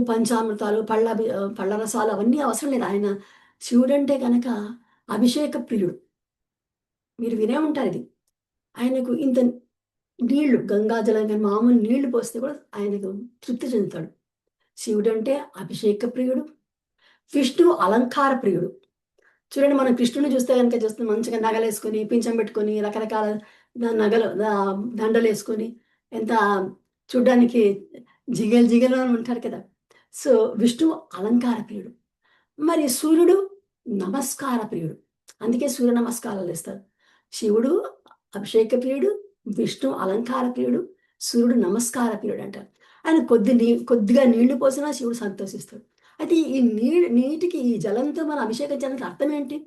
పంచామృతాలు, పళ్ళ రసాలు అవన్నీ అవసరం లేదు. శివుడంటే గనక అభిషేక ప్రియుడు. మీరు వినే ఉంటారిది. ఆయనకు ఇంత నీళ్లు గంగాజలం గాని, మామూలు నీళ్లు పోస్తే కూడా ఆయనకు తృప్తి చెందుతాడు. శివుడంటే అభిషేక ప్రియుడు. విష్ణువు అలంకార ప్రియుడు. చూడండి మనం కృష్ణుడిని చూస్తే మంచిగా నగలేసుకొని, పించం పెట్టుకొని, రకరకాల నగలు దండలేసుకొని, ఎంత చూడ్డానికి జిగేల్ జిగేలు అని ఉంటారు కదా! సో, విష్ణువు అలంకార ప్రియుడు. మరి సూర్యుడు నమస్కార ప్రియుడు. అందుకే సూర్య నమస్కారాలేస్తారు. శివుడు అభిషేక ప్రియుడు, విష్ణువు అలంకార ప్రియుడు, సూర్యుడు నమస్కార ప్రియుడు అంటారు. ఆయన కొద్దిగా నీళ్లు పోసినా శివుడు సంతోషిస్తాడు. అయితే ఈ నీటికి ఈ జలంతో మనం అభిషేకం చేయడానికి అర్థం ఏంటి?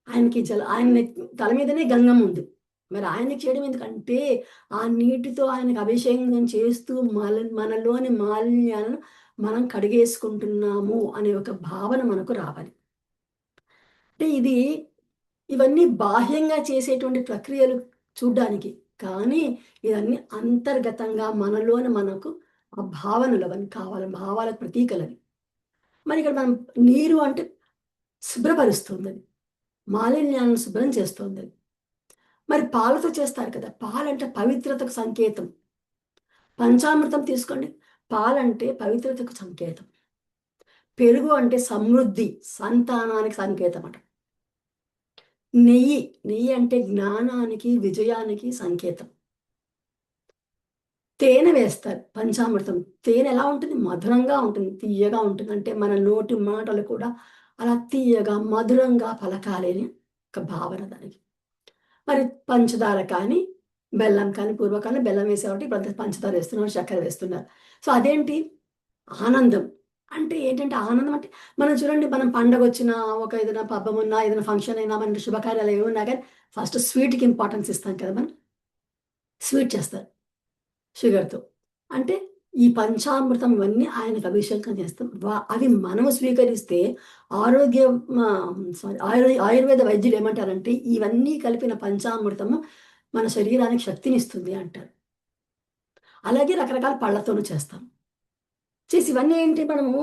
ఆయన తల మీదనే గంగమ్మ ఉంది. మరి ఆయనకి చేయడం ఎందుకంటే, ఆ నీటితో ఆయనకు అభిషేకం చేస్తూ మనలోని మాలిన్యాలను మనం కడిగేసుకుంటున్నాము అనే ఒక భావన మనకు రావాలి. అంటే ఇవన్నీ బాహ్యంగా చేసేటువంటి ప్రక్రియలు చూడ్డానికి. కానీ ఇవన్నీ అంతర్గతంగా మనకు ఆ భావనలు అవన్నీ కావాలి. భావాల ప్రతీకలవి. మరి ఇక్కడ మనం నీరు అంటే శుభ్రపరుస్తుందది. మాలిన్యాలను శుభ్రం చేస్తోందది. మరి పాలతో చేస్తారు కదా! పాలంటే పవిత్రతకు సంకేతం. పంచామృతం తీసుకోండి. పాలంటే పవిత్రతకు సంకేతం. పెరుగు అంటే సమృద్ధి, సంతానానికి సంకేతమట. నెయ్యి అంటే జ్ఞానానికి, విజయానికి సంకేతం. తేనె వేస్తారు పంచామృతం. తేనె ఎలా ఉంటుంది? మధురంగా ఉంటుంది, తీయగా ఉంటుంది. అంటే మన నోటి మాటలు కూడా అలా తీయగా మధురంగా పలకాలి అని ఒక భావన దానికి. మరి పంచదార కానీ, బెల్లం కానీ, పూర్వకాలం బెల్లం వేసేవాటి, ఇప్పుడు అంతా పంచదార వేస్తున్నారు, చక్కెర వేస్తున్నారు. సో అదేంటి? ఆనందం. అంటే ఏంటంటే ఆనందం అంటే మనం చూడండి, మనం పండగొచ్చినా, ఒక ఏదైనా పబ్బం ఉన్నా, ఏదైనా ఫంక్షన్ అయినా, మన శుభకార్యాలు ఏవి ఉన్నా కానీ ఫస్ట్ స్వీట్‌కి ఇంపార్టెన్స్ ఇస్తాం కదా మనం. స్వీట్ చేస్తారు షుగర్‌తో. అంటే ఈ పంచామృతం ఇవన్నీ ఆయనకు అభిషేకం చేస్తాం. అవి మనము స్వీకరిస్తే ఆరోగ్య ఆయుర్వేద వైద్యులు ఏమంటారంటే, ఇవన్నీ కలిపిన పంచామృతము మన శరీరానికి శక్తినిస్తుంది అంటారు. అలాగే రకరకాల పళ్ళతోను చేస్తాం. చేసి ఇవన్నీ ఏంటి మనము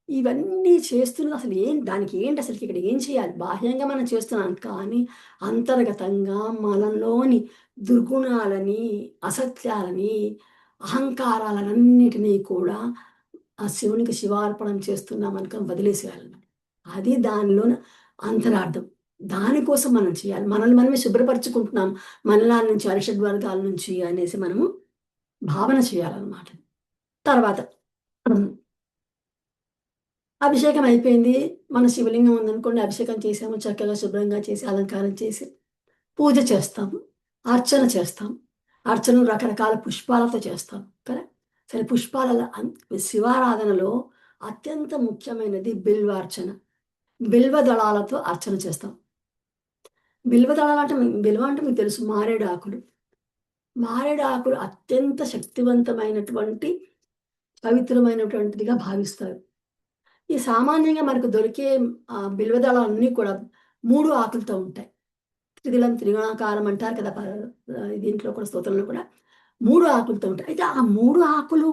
ఇవన్నీ చేస్తున్నది అసలు దానికి ఏంటి అసలుకి ఇక్కడ ఏం చేయాలి? బాహ్యంగా మనం చేస్తున్నాం. కానీ అంతర్గతంగా మనలోని దుర్గుణాలని, అసత్యాలని, అహంకారాలనన్నిటినీ కూడా ఆ శివునికి శివార్పణం చేస్తున్నాం అనుకొని వదిలేసేయాలన్నమాట. అది దానిలోని అంతరార్థం. దానికోసం మనం చేయాలి. మనల్ని మనమే శుభ్రపరుచుకుంటున్నాం. మలినాల నుంచి, అరిషడ్ వర్గాల నుంచి అనేసి మనము భావన చేయాలన్నమాట. తర్వాత అభిషేకం అయిపోయింది. మన శివలింగం ఉందనుకోండి, అభిషేకం చేసాము. చక్కగా శుభ్రంగా చేసి, అలంకారం చేసి, పూజ చేస్తాము. అర్చన చేస్తాం. అర్చనలు రకరకాల పుష్పాలతో చేస్తాం కదా! సరే, పుష్పాలలో శివారాధనలో అత్యంత ముఖ్యమైనది బిల్వార్చన. బిల్వ దళాలతో అర్చన చేస్తాం. బిల్వ దళాలంటే బిల్వ అంటే మీకు తెలుసు, మారేడు ఆకులు. మారేడు ఆకులు అత్యంత శక్తివంతమైనటువంటి, పవిత్రమైనటువంటిదిగా భావిస్తారు. ఈ సామాన్యంగా మనకు దొరికే బిల్వదళాలన్నీ కూడా 3 ఆకులతో ఉంటాయి. త్రిదళం త్రిగుణాకారం అంటారు కదా! దీంట్లో కూడా స్తోత్రంలో కూడా 3 ఆకులతో ఉంటాయి. అయితే ఆ 3 ఆకులు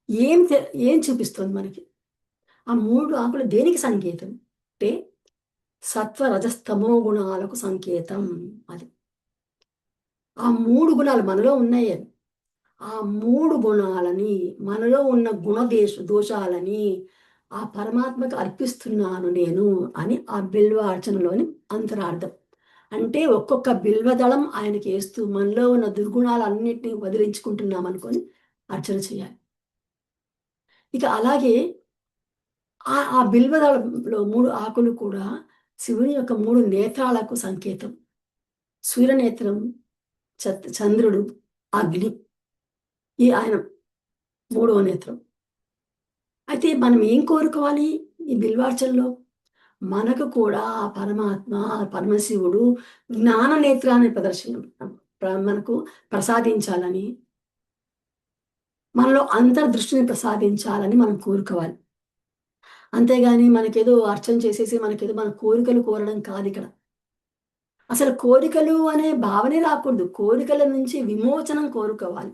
ఏం తె ఏం చూపిస్తుంది మనకి? ఆ 3 ఆకులు దేనికి సంకేతం? అంటే సత్వ, రజస్తమో గుణాలకు సంకేతం అది. ఆ 3 గుణాలు మనలో ఉన్నాయి అవి. ఆ 3 గుణాలని, మనలో ఉన్న దోషాలని ఆ పరమాత్మకు అర్పిస్తున్నాను నేను అని ఆ బిల్వ అర్చనలోని అంతరార్థం. అంటే ఒక్కొక్క బిల్వదళం ఆయనకేస్తూ మనలో ఉన్న దుర్గుణాలన్నిటిని వదిలించుకుంటున్నామనుకోని అర్చన చేయాలి. ఇక అలాగే ఆ బిల్వదళంలో 3 ఆకులు కూడా శివుని యొక్క 3 నేత్రాలకు సంకేతం. సూర్యనేత్రం, చంద్రుడు, అగ్ని, ఈ ఆయన మూడవ నేత్రం. అయితే మనం ఏం కోరుకోవాలి ఈ బిల్వార్చనలో? మనకు కూడా ఆ పరమాత్మ, ఆ పరమశివుడు జ్ఞాన నేత్రాన్ని మనకు ప్రసాదించాలని, మనలో అంతర్దృష్టిని ప్రసాదించాలని మనం కోరుకోవాలి. అంతేగాని మనకేదో అర్చన చేసేసి మనకేదో మన కోరికలు కోరడం కాదిక్కడ. అసలు కోరికలు అనే భావనే రాకూడదు. కోరికల నుంచి విమోచనం కోరుకోవాలి.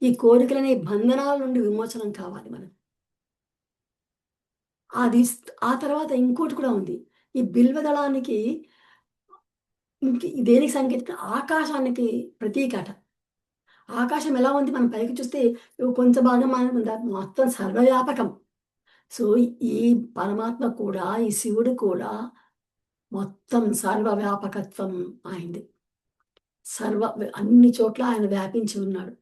ఈ కోరికలనే బంధనాల నుండి విమోచనం కావాలి మనకు. అది ఆ తర్వాత ఇంకోటి కూడా ఉంది. ఈ బిల్వదళానికి దేనికి సంకేతం? ఆకాశానికి ప్రతీకట. ఆకాశం ఎలా ఉంది? మనం పైకి చూస్తే కొంచెం భాగం మొత్తం సర్వవ్యాపకం. సో, ఈ పరమాత్మ కూడా, ఈ శివుడు కూడా మొత్తం సర్వవ్యాపకత్వం ఆయనది. అన్ని చోట్ల ఆయన వ్యాపించి ఉన్నాడు.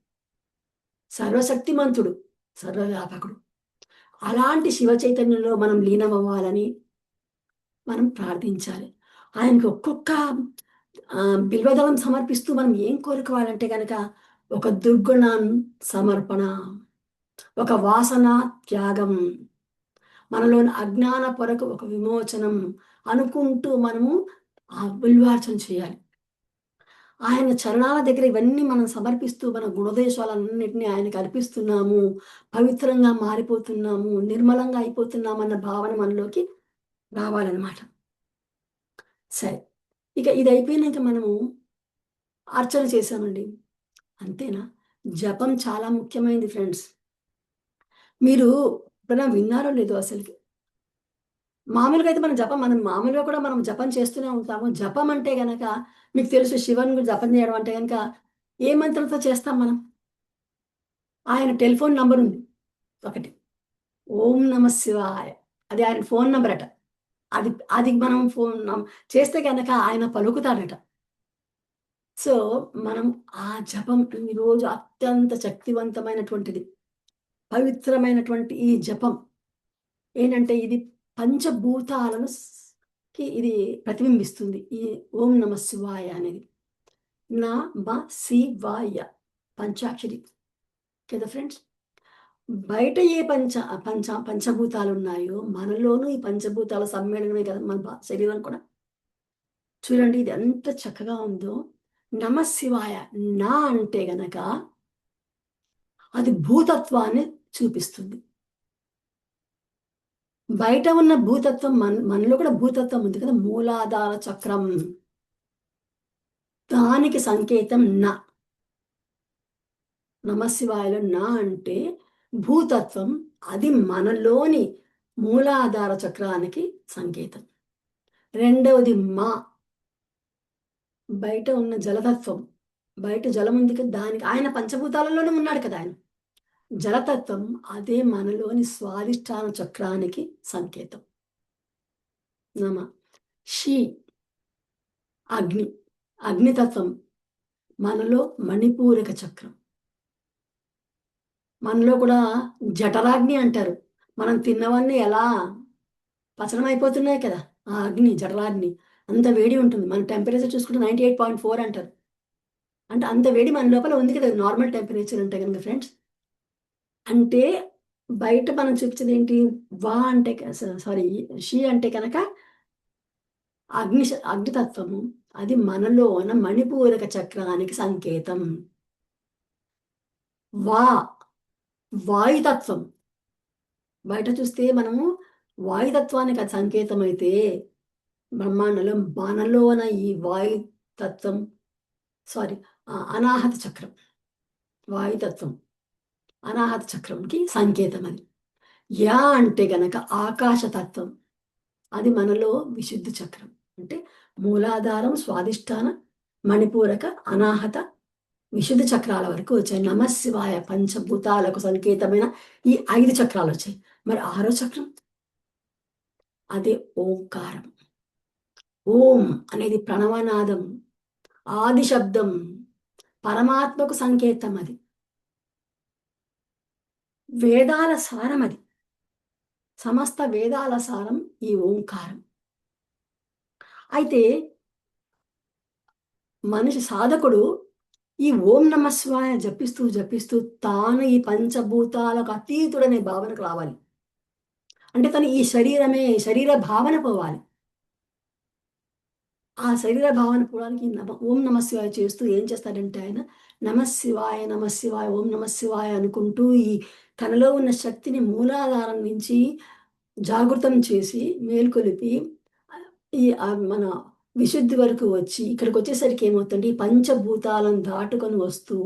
సర్వశక్తిమంతుడు, సర్వవ్యాపకుడు. అలాంటి శివ చైతన్యంలో మనం లీనమవ్వాలని మనం ప్రార్థించాలి. ఆయనకి ఒక్కొక్క బిల్వదళం సమర్పిస్తూ మనం ఏం కోరుకోవాలంటే గనక, ఒక దుర్గుణం సమర్పణ, ఒక వాసన త్యాగం, మనలోని అజ్ఞాన పొరకు ఒక విమోచనం అనుకుంటూ మనము ఆ బిల్వార్చన చేయాలి. ఆయన చరణాల దగ్గర ఇవన్నీ మనం సమర్పిస్తూ మన గుణదోషాలన్నిటిని ఆయనకి అర్పిస్తున్నాము. పవిత్రంగా మారిపోతున్నాము, నిర్మలంగా అయిపోతున్నామన్న భావన మనలోకి రావాలనమాట. సరే. ఇక ఇది అయిపోయినాక మనము అర్చన చేశామండి. అంతేనా? జపం చాలా ముఖ్యమైనది ఫ్రెండ్స్. మీరు ఎప్పుడైనా విన్నారో లేదో అసలకి. మామూలుగా అయితే మనం మామూలుగా కూడా మనం జపం చేస్తూనే ఉంటాము. జపం అంటే గనక మీకు తెలుసు, శివుని జపం చేయడం అంటే గనక ఏ మంత్రంతో చేస్తాం మనం? ఆయన టెలిఫోన్ నంబర్ ఉంది ఒకటి. ఓం నమ శివాయ. అది ఆయన ఫోన్ నంబరట. అది అది మనం చేస్తే గనక ఆయన పలుకుతాడట. సో, మనం ఆ జపం ఈరోజు అత్యంత శక్తివంతమైనటువంటిది. పవిత్రమైనటువంటి ఈ జపం ఏంటంటే ఇది పంచభూతాలను కి ఇది ప్రతిబింబిస్తుంది. ఈ ఓం నమః శివాయ అనేది. శివాయ పంచాక్షరి కదా ఫ్రెండ్స్. బయట ఏ పంచభూతాలున్నాయో మనలోనూ ఈ పంచభూతాల సమ్మేళనమే కదా మన శరీరం కూడా. చూడండి ఇది ఎంత చక్కగా ఉందో. నమః శివాయ నా అంటే గనక అది భూతత్వాన్ని చూపిస్తుంది. బయట ఉన్న భూతత్వం మనలో కూడా భూతత్వం ఉంది కదా! మూలాధార చక్రం. దానికి సంకేతం న. నమఃశివాయలో నా అంటే భూతత్వం. అది మనలోని మూలాధార చక్రానికి సంకేతం. రెండవది మా. బయట ఉన్న జలతత్వం. బయట జలం ఉంది కదా! దానికి ఆయన పంచభూతాలలోనే ఉన్నాడు కదా ఆయన. జలతత్వం అదే మనలోని స్వాదిష్టాన చక్రానికి సంకేతం. నమ. షి అగ్ని. అగ్నితత్వం మనలో మణిపూరక చక్రం. మనలో కూడా జఠరాగ్ని అంటారు. మనం తిన్నవన్నీ ఎలా పచనమైపోతున్నాయి కదా! ఆ అగ్ని జఠరాగ్ని. అంత వేడి ఉంటుంది. మన టెంపరేచర్ చూసుకుంటే 98.4 అంటారు. అంటే అంత వేడి మన లోపల ఉంది కదా! నార్మల్ టెంపరేచర్ అంటే గనుక ఫ్రెండ్స్. అంటే బయట మనం చూపించేదేంటి? వా అంటే సారీ షి అంటే కనుక అగ్నితత్వము. అది మనలోన మణిపూరక చక్రానికి సంకేతం. వా వాయుతత్వం. బయట చూస్తే మనము వాయుతత్వానికి అది సంకేతమైతే బ్రహ్మాండంలో మనలోన ఈ వాయుతత్వం సారీ అనాహత చక్రం. వాయుతత్వం అనాహత చక్రంకి సంకేతం అది. యా అంటే గనక ఆకాశతత్వం. అది మనలో విశుద్ధి చక్రం. అంటే మూలాధారం, స్వాదిష్టాన, మణిపూరక, అనాహత, విశుద్ధి చక్రాల వరకు వచ్చాయి. నమఃశివాయ పంచభూతాలకు సంకేతమైన ఈ 5 చక్రాలొచ్చాయి. మరి ఆరో చక్రం? అదే ఓంకారం. ఓం అనేది ప్రణవనాదం. ఆది శబ్దం. పరమాత్మకు సంకేతం అది. వేదాల సారం అది. సమస్త వేదాల సారం ఈ ఓంకారం. అయితే మనిషి సాధకుడు ఈ ఓం నమః శివాయ జపిస్తూ, జపిస్తూ తాను ఈ పంచభూతాలకు అతీతుడనే భావనకు రావాలి. అంటే తను ఈ శరీర భావన పోవాలి. ఆ శరీర భావన పోవడానికి ఓం నమః శివాయ చేస్తూ ఏం చేస్తాడంటే ఆయన నమః శివాయ, నమః శివాయ, ఓం నమః శివాయ అనుకుంటూ ఈ తనలో ఉన్న శక్తిని మూలాధారం నుంచి జాగృతం చేసి, మేల్కొలిపి మన విశుద్ధి వరకు వచ్చి ఇక్కడికొచ్చేసరికి ఏమవుతుందంటే ఈ పంచభూతాలను దాటుకొని వస్తూ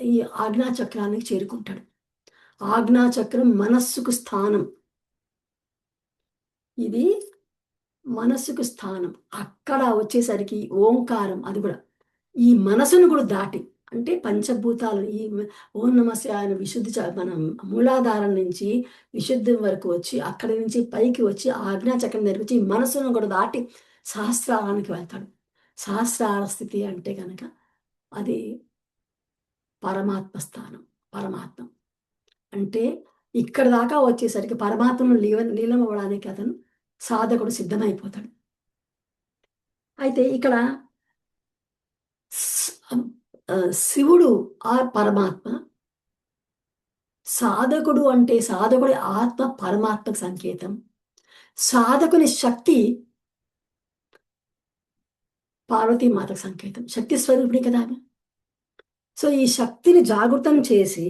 ఈ ఆజ్ఞాచక్రానికి చేరుకుంటాడు. ఆజ్ఞాచక్రం మనస్సుకు స్థానం. ఇది మనస్సుకు స్థానం. అక్కడ వచ్చేసరికి ఓంకారం అది కూడా. ఈ మనసును కూడా దాటి అంటే పంచభూతాలు ఓం నమః శివాయ విశుద్ధి మనం మూలాధారం నుంచి విశుద్ధి వరకు వచ్చి అక్కడి నుంచి పైకి వచ్చి ఆజ్ఞాచక్రం దగ్గరికి వచ్చి ఈ మనసును కూడా దాటి సహస్రారానికి వెళ్తాడు. సహస్రార స్థితి అంటే కనుక అది పరమాత్మ స్థానం. పరమాత్మ. అంటే ఇక్కడ దాకా వచ్చేసరికి పరమాత్మను లీలమవ్వడానికి అతను సాధకుడు సిద్ధమైపోతాడు. అయితే ఇక్కడ శివుడు ఆ పరమాత్మ. సాధకుడు అంటే సాధకుడి ఆత్మ పరమాత్మకు సంకేతం. సాధకుని శక్తి పార్వతీమాతకు సంకేతం. శక్తి స్వరూపిణి కదా ఆమె. సో ఈ శక్తిని జాగృతం చేసి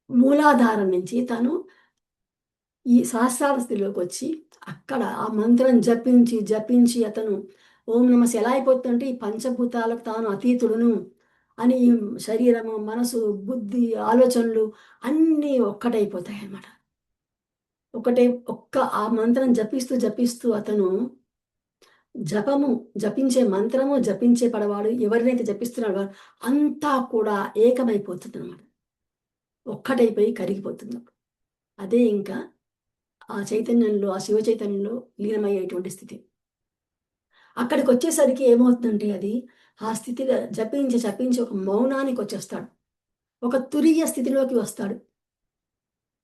మూలాధారం నుంచి తను ఈ సహస్రార స్థితిలోకి వచ్చి అక్కడ ఆ మంత్రం జపించి జపించి అతను ఓం నమః ఎలా అయిపోతుందంటే ఈ పంచభూతాలకు తాను అతీతుడును అని ఈ శరీరము, మనసు, బుద్ధి, ఆలోచనలు అన్నీ ఒక్కటైపోతాయి అన్నమాట. ఆ మంత్రం జపిస్తూ జపిస్తూ అతను జపించే మంత్రము జపించే పడవాడు ఎవరినైతే జపిస్తున్నాడో అంతా కూడా ఏకమైపోతుంది అనమాట. ఒక్కటైపోయి కరిగిపోతుంది. అదే ఇంకా ఆ చైతన్యంలో ఆ శివ చైతన్యంలో లీనమయ్యేటువంటి స్థితి. అక్కడికొచ్చేసరికి ఏమవుతుందంటే అది ఆ స్థితిలో జపించి, జపించి ఒక మౌనానికొచ్చేస్తాడు. ఒక తురీయ స్థితిలోకి వస్తాడు.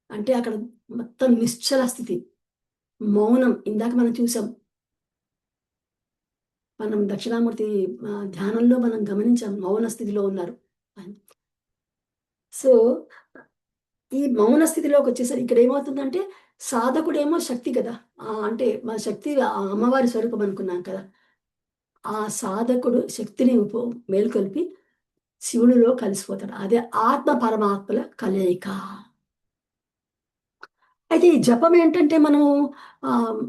అంటే అక్కడ మొత్తం నిశ్చల స్థితి. మౌనం ఇందాక మనం చూసాం. మనం దక్షిణామూర్తి ధ్యానంలో మనం గమనించాం మౌన స్థితిలో ఉన్నారు అని. సో, ఈ మౌన స్థితిలోకొచ్చేసరికి ఇక్కడేమవుతుందంటే, సాధకుడేమో శక్తి కదా! అంటే మన శక్తి అమ్మవారి స్వరూపం అనుకున్నాం కదా! ఆ సాధకుడు శక్తిని మేల్కొల్పి శివుడిలో కలిసిపోతాడు. అదే ఆత్మ పరమాత్మల కలయిక. అయితే ఈ జపం ఏంటంటే మనము ఆహ్,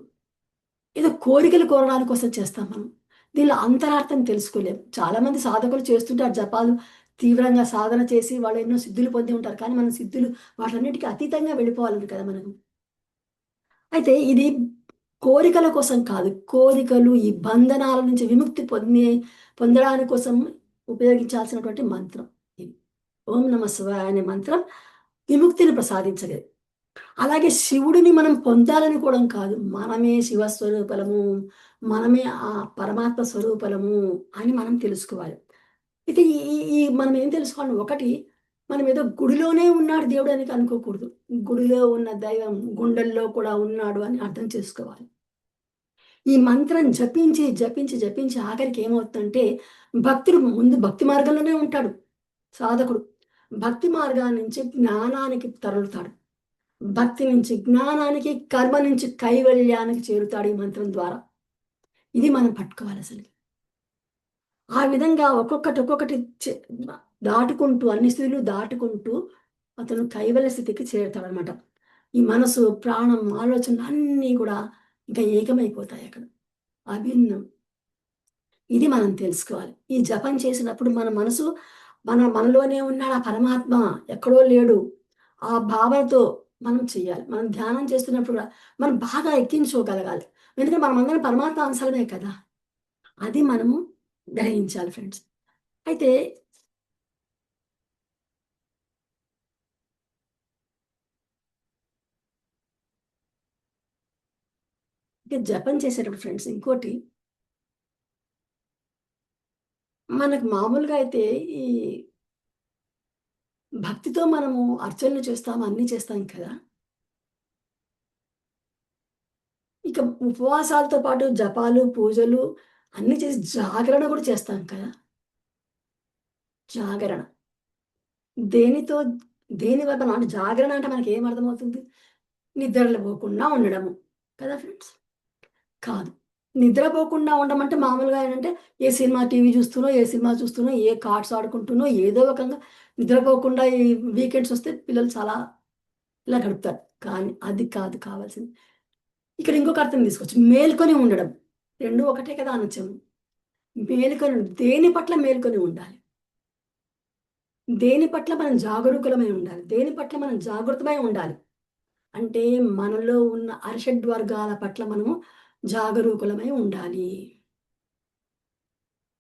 ఏదో కోరికలు కోరడాని కోసం చేస్తాం మనం. దీనిలో అంతరార్థం తెలుసుకోలేం. చాలామంది సాధకులు చేస్తుంటారు జపాలు. తీవ్రంగా సాధన చేసి వాళ్ళు ఎన్నో సిద్ధులు పొంది ఉంటారు. కానీ మనం సిద్ధులు వాటన్నిటికి అతీతంగా వెళ్ళిపోవాలని కదా మనం. అయితే ఇది కోరికల కోసం కాదు. కోరికలు, ఈ బంధనాల నుంచి విముక్తి పొందడాని కోసం ఉపయోగించాల్సినటువంటి మంత్రం ఇది. ఓం నమః శివాయ అనే మంత్రం విముక్తిని ప్రసాదించగలదు. అలాగే శివుడిని మనం పొందాలనుకోవడం కాదు. మనమే శివస్వరూపలము. మనమే ఆ పరమాత్మ స్వరూపలము అని మనం తెలుసుకోవాలి. అయితే ఈ ఈ ఈ మనం ఏం తెలుసుకోవాలి? ఒకటి మనం ఏదో గుడిలోనే ఉన్నాడు దేవుడు అని అనుకోకూడదు. గుడిలో ఉన్న దైవం గుండెల్లో కూడా ఉన్నాడు అని అర్థం చేసుకోవాలి. ఈ మంత్రం జపించి, జపించి, జపించి ఆఖరికి ఏమవుతుందంటే భక్తుడు ముందు భక్తి మార్గంలోనే ఉంటాడు సాధకుడు. భక్తి మార్గాన్ని నుంచి జ్ఞానానికి తరలుతాడు. భక్తి నుంచి జ్ఞానానికి, కర్మ నుంచి కైవల్యానికి చేరుతాడు ఈ మంత్రం ద్వారా. ఇది మనం పట్టుకోవాలసలు. ఆ విధంగా ఒక్కొక్కటి, ఒక్కొక్కటి దాటుకుంటూ అన్ని స్థితులు దాటుకుంటూ అతను కైవల్య స్థితికి చేరుతాడనమాట. ఈ మనసు, ప్రాణం, ఆలోచనలు అన్నీ గూడా ఇంకా ఏకమైపోతాయక్కడ. అభిన్నం. ఇది మనం తెలుసుకోవాలి. ఈ జపం చేసినప్పుడు మన మనసు మనలోనే ఉన్నాడు ఆ పరమాత్మ. ఎక్కడో లేడు. ఆ భావనతో మనం చెయ్యాలి. మనం ధ్యానం చేస్తున్నప్పుడు కూడా మనం బాగా ఎక్కించుకోగలగాలి. ఎందుకంటే మనమందరం పరమాత్మ అంశాలమే కదా! అది మనము గ్రహించాలి ఫ్రెండ్స్. అయితే ఇక జపం చేసేటప్పుడు ఫ్రెండ్స్ ఇంకోటి మనకు మామూలుగా అయితే ఈ భక్తితో మనము అర్చనలు చేస్తాం, అన్నీ చేస్తాం కదా! ఇక ఉపవాసాలతో పాటు జపాలు, పూజలు అన్నీ చేసి జాగరణ కూడా చేస్తాం కదా! జాగరణ. దేనితో దేని వల్ల అంటే జాగరణ అంటే మనకేం అర్థమవుతుంది? నిద్రపోకుండా ఉండడము. కదా ఫ్రెండ్స్? కాదు. నిద్రపోకుండా ఉండమంటే మామూలుగా ఏంటంటే ఏ సినిమా టీవీ చూస్తూనో, ఏ సినిమా చూస్తూనో, ఏ కార్డ్స్ ఆడుకుంటూనో ఏదో రకంగా నిద్రపోకుండా ఈ వీకెండ్స్ వస్తే పిల్లలు చాలా ఇలా గడుపుతారు. కానీ అది కాదు కావాల్సింది. ఇక్కడ ఇంకొక అర్థం తీసుకోవచ్చు. మేల్కొని ఉండడం. 2 ఒకటే కదా అనొచ్చేమో. మేలుకొని దేని పట్ల మేల్కొని ఉండాలి. దేని పట్ల మనం జాగరూకులమై ఉండాలి. దేని పట్ల మనం జాగృతమై ఉండాలి. అంటే మనలో ఉన్న అరిషడ్ వర్గాల పట్ల మనము జాగరూకులమై ఉండాలి.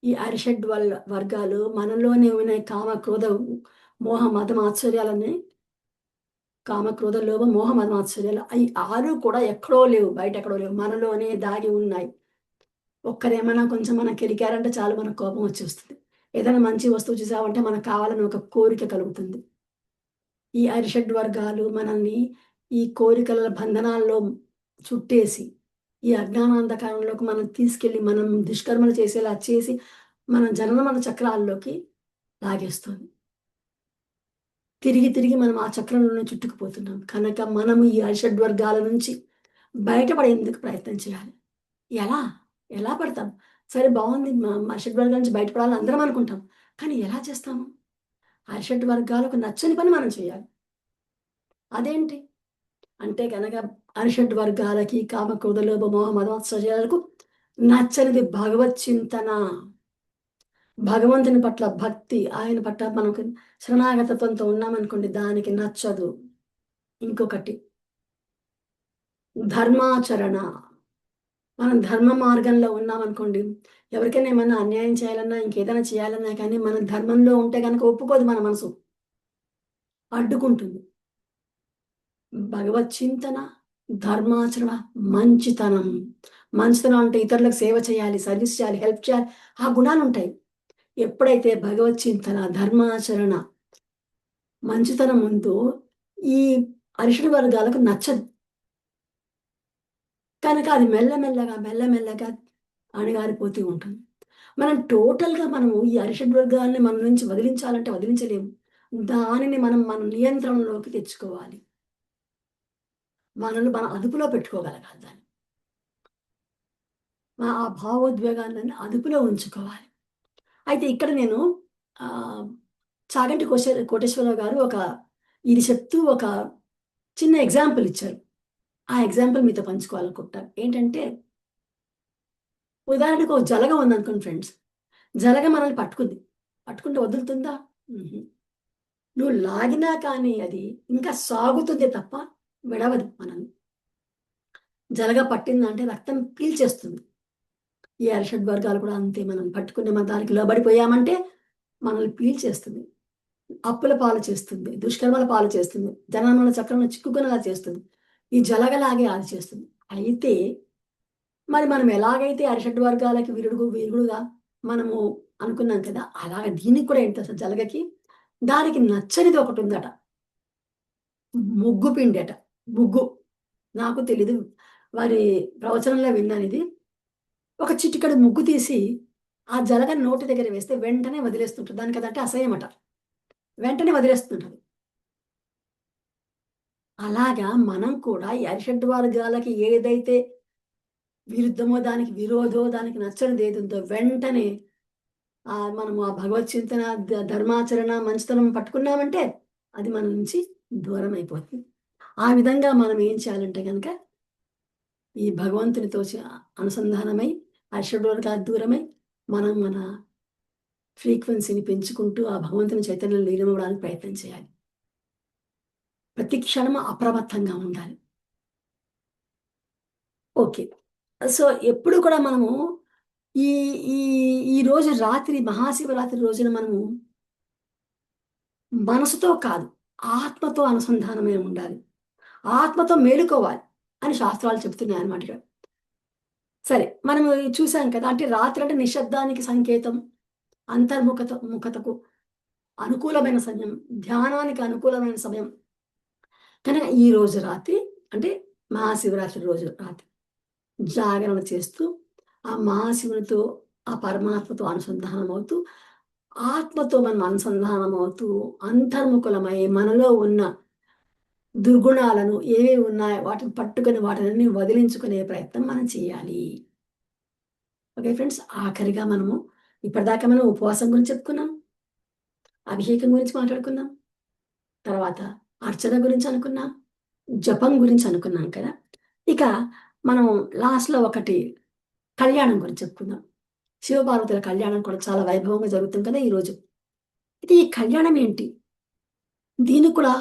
ఈ అరిషడ్ వర్గాలు మనలోనే ఉన్న కామ, క్రోధ, మోహ, మద, మాత్సర్యాలని కామ, క్రోధ, లోభ, మోహ, మద, మాత్సర్యాలు అయి 6 కూడా ఎక్కడో లేవు. బయట ఎక్కడో లేవు. మనలోనే దాగి ఉన్నాయి. ఒక్కరేమైనా కొంచెం మనం కెలికారంటే చాలు మనకు కోపం వచ్చేస్తుంది. ఏదైనా మంచి వస్తువు చూసామంటే మనకు కావాలని ఒక కోరిక కలుగుతుంది. ఈ అరిషడ్ వర్గాలు మనల్ని ఈ కోరికల బంధనాల్లో చుట్టేసి, ఈ అజ్ఞానాంధకారంలోకి మనం తీసుకెళ్ళి, మనం దుష్కర్మలు చేసేలా చేసి, మన జనన మరణ చక్రాల్లోకి లాగేస్తుంది. తిరిగి, తిరిగి మనం ఆ చక్రంలోనే చుట్టుకుపోతున్నాం. కనుక మనం ఈ అరిషడ్ వర్గాల నుంచి బయటపడేందుకు ప్రయత్నం చేయాలి. ఎలా? ఎలా పడతాం? సరే బావుంది అరిషడ్ వర్గాల నుంచి బయటపడాలని అందరం అనుకుంటాం. కానీ ఎలా చేస్తాము? అరిషడ్ వర్గాలకు నచ్చని పని మనం చేయాలి. అదేంటి? అంటే గనక అరిషడ్ వర్గాలకి కామ, క్రోధ, లోభ, మోహ, మదమాత్సర్యాలకు నచ్చనిది భగవత్ చింతన. భగవంతుని పట్ల భక్తి, ఆయన పట్ల మనకు శరణాగతత్వంతో ఉన్నామనుకోండి దానికి నచ్చదు. ఇంకొకటి ధర్మాచరణ. మనం ధర్మ మార్గంలో ఉన్నామనుకోండి, ఎవరికైనా ఏమన్నా అన్యాయం చేయాలన్నా, ఇంకేదైనా చేయాలన్నా కానీ మనం ధర్మంలో ఉంటే గనక ఒప్పుకోదు మన మనసు. అడ్డుకుంటుంది. భగవత్ చింతన, ధర్మాచరణ, మంచితనం. మంచితనం అంటే ఇతరులకు సేవ చేయాలి, సర్విస్ చేయాలి, హెల్ప్ చేయాలి. ఆ గుణాలుంటాయి. ఎప్పుడైతే భగవత్ చింతన, ధర్మాచరణ, మంచితనం ఉందో ఈ అరిషడ్ వర్గాలకు నచ్చదు. కనుక అది మెల్లమెల్లగా, మెల్లమెల్లగా అణగారిపోతూ ఉంటుంది. మనం టోటల్‌గా మనము ఈ అరిషడ్ వర్గాల్ని మన నుంచి వదిలించాలంటే వదిలించలేము. దానిని మనం మన నియంత్రణలోకి తెచ్చుకోవాలి. మనల్ని మనం అదుపులో పెట్టుకోగలగాలి దాన్ని. ఆ భావోద్వేగాలను అదుపులో ఉంచుకోవాలి. అయితే ఇక్కడ నేను ఆహ్, చాగంటి కోటేశ్వరరావు గారు ఇది చెప్తూ ఒక చిన్న ఎగ్జాంపుల్ ఇచ్చారు. ఆ ఎగ్జాంపుల్ మీతో పంచుకోవాలనుకుంటున్నాను. ఏంటంటే ఉదాహరణకు ఒక జలగ ఉందనుకోండి ఫ్రెండ్స్. జలగ మనల్ని పట్టుకుంది. పట్టుకుంటే వదులుతుందా? హుహు. నువ్వు లాగినా కానీ అది ఇంకా సాగుతుంది తప్ప విడవదు మనల్ని. జలగ పట్టిందంటే రక్తం పీల్చేస్తుంది. ఈ అరిషడ్ వర్గాలు కూడా అంతే. మనం పట్టుకుని మన దానికి లోబడిపోయామంటే మనల్ని పీల్చేస్తుంది. అప్పుల పాలు చేస్తుంది. దుష్కర్మల పాలు చేస్తుంది. జననమరణ చక్రంలో చిక్కుకునేలా చేస్తుంది. ఈ జలగలాగే అది చేస్తుంది. అయితే మరి మనం ఎలాగైతే అరిషడ్ వర్గాలకి విరుగుడుగా మనము అనుకున్నాం కదా! అలాగ దీనికి కూడా ఏంటి అసలు జలగకి దానికి నచ్చనిది ఒకటుందట. ముగ్గు పిండట. ముగ్గు. నాకు తెలీదు. వారి ప్రవచనంలో విన్నానిది. ఒక చిటికెడు ముగ్గు తీసి ఆ జలగని నోటి దగ్గర వేస్తే వెంటనే వదిలేస్తుంటది. దానికదంటే అసహ్యమట. వెంటనే వదిలేస్తుంటది. అలాగా మనం కూడా ఈ అరిషడ్ వర్గాలకి ఏదైతే విరుద్ధమో, దానికి విరోధో, దానికి నచ్చనిదేదుందో వెంటనే మనము ఆ భగవత్ చింతన, ధర్మాచరణ, మంచితనం పట్టుకున్నామంటే అది మన నుంచి దూరమైపోతుంది. ఆ విధంగా మనం ఏం చేయాలంటే గనక ఈ భగవంతునితో అనుసంధానమై, అరిషడ్ వర్గాలకు దూరమై, మనం మన ఫ్రీక్వెన్సీని పెంచుకుంటూ ఆ భగవంతుని చైతన్యంలో లీనమవ్వడానికి ప్రయత్నం చేయాలి. ప్రతి క్షణము అప్రమత్తంగా ఉండాలి. ఓకే. సో, ఎప్పుడు కూడా మనము ఈ ఈ ఈ రోజు రాత్రి మహాశివరాత్రి రోజున మనము మనసుతో కాదు, ఆత్మతో అనుసంధానమై ఉండాలి. ఆత్మతో మేలుకోవాలి అని శాస్త్రాలు చెప్తున్నాయన్నమాట ఇక్కడ. సరే, మనము చూసాం కదా! అంటే రాత్రంటే నిశ్శబ్దానికి సంకేతం, ముఖతకు అనుకూలమైన సమయం, ధ్యానానికి అనుకూలమైన సమయం. కనుక ఈరోజు రాత్రి అంటే మహాశివరాత్రి రోజు రాత్రి జాగరణ చేస్తూ, ఆ మహాశివునితో, ఆ పరమాత్మతో అనుసంధానమవుతూ, ఆత్మతో మనం అనుసంధానమవుతూ, అంతర్ముఖులమై మనలో ఉన్న దుర్గుణాలను ఏవేవి ఉన్నాయో వాటిని పట్టుకొని వాటినన్నీ వదిలించుకునే ప్రయత్నం మనం చేయాలి. Okay friends. ఆఖరిగా మనము ఇప్పటిదాకా మనం ఉపవాసం గురించి చెప్పుకున్నాం. అభిషేకం గురించి మాట్లాడుకున్నాం. తర్వాత అర్చన గురించి అనుకున్నాం. జపం గురించి అనుకున్నాం కదా! ఇక మనం లాస్ట్‌లో ఒకటి కళ్యాణం గురించి చెప్పుకుందాం. శివపార్వతుల కళ్యాణం కూడా చాలా వైభవంగా జరుగుతుంది కదా ఈరోజు. అయితే ఈ కళ్యాణం ఏంటి? దీనికి కూడా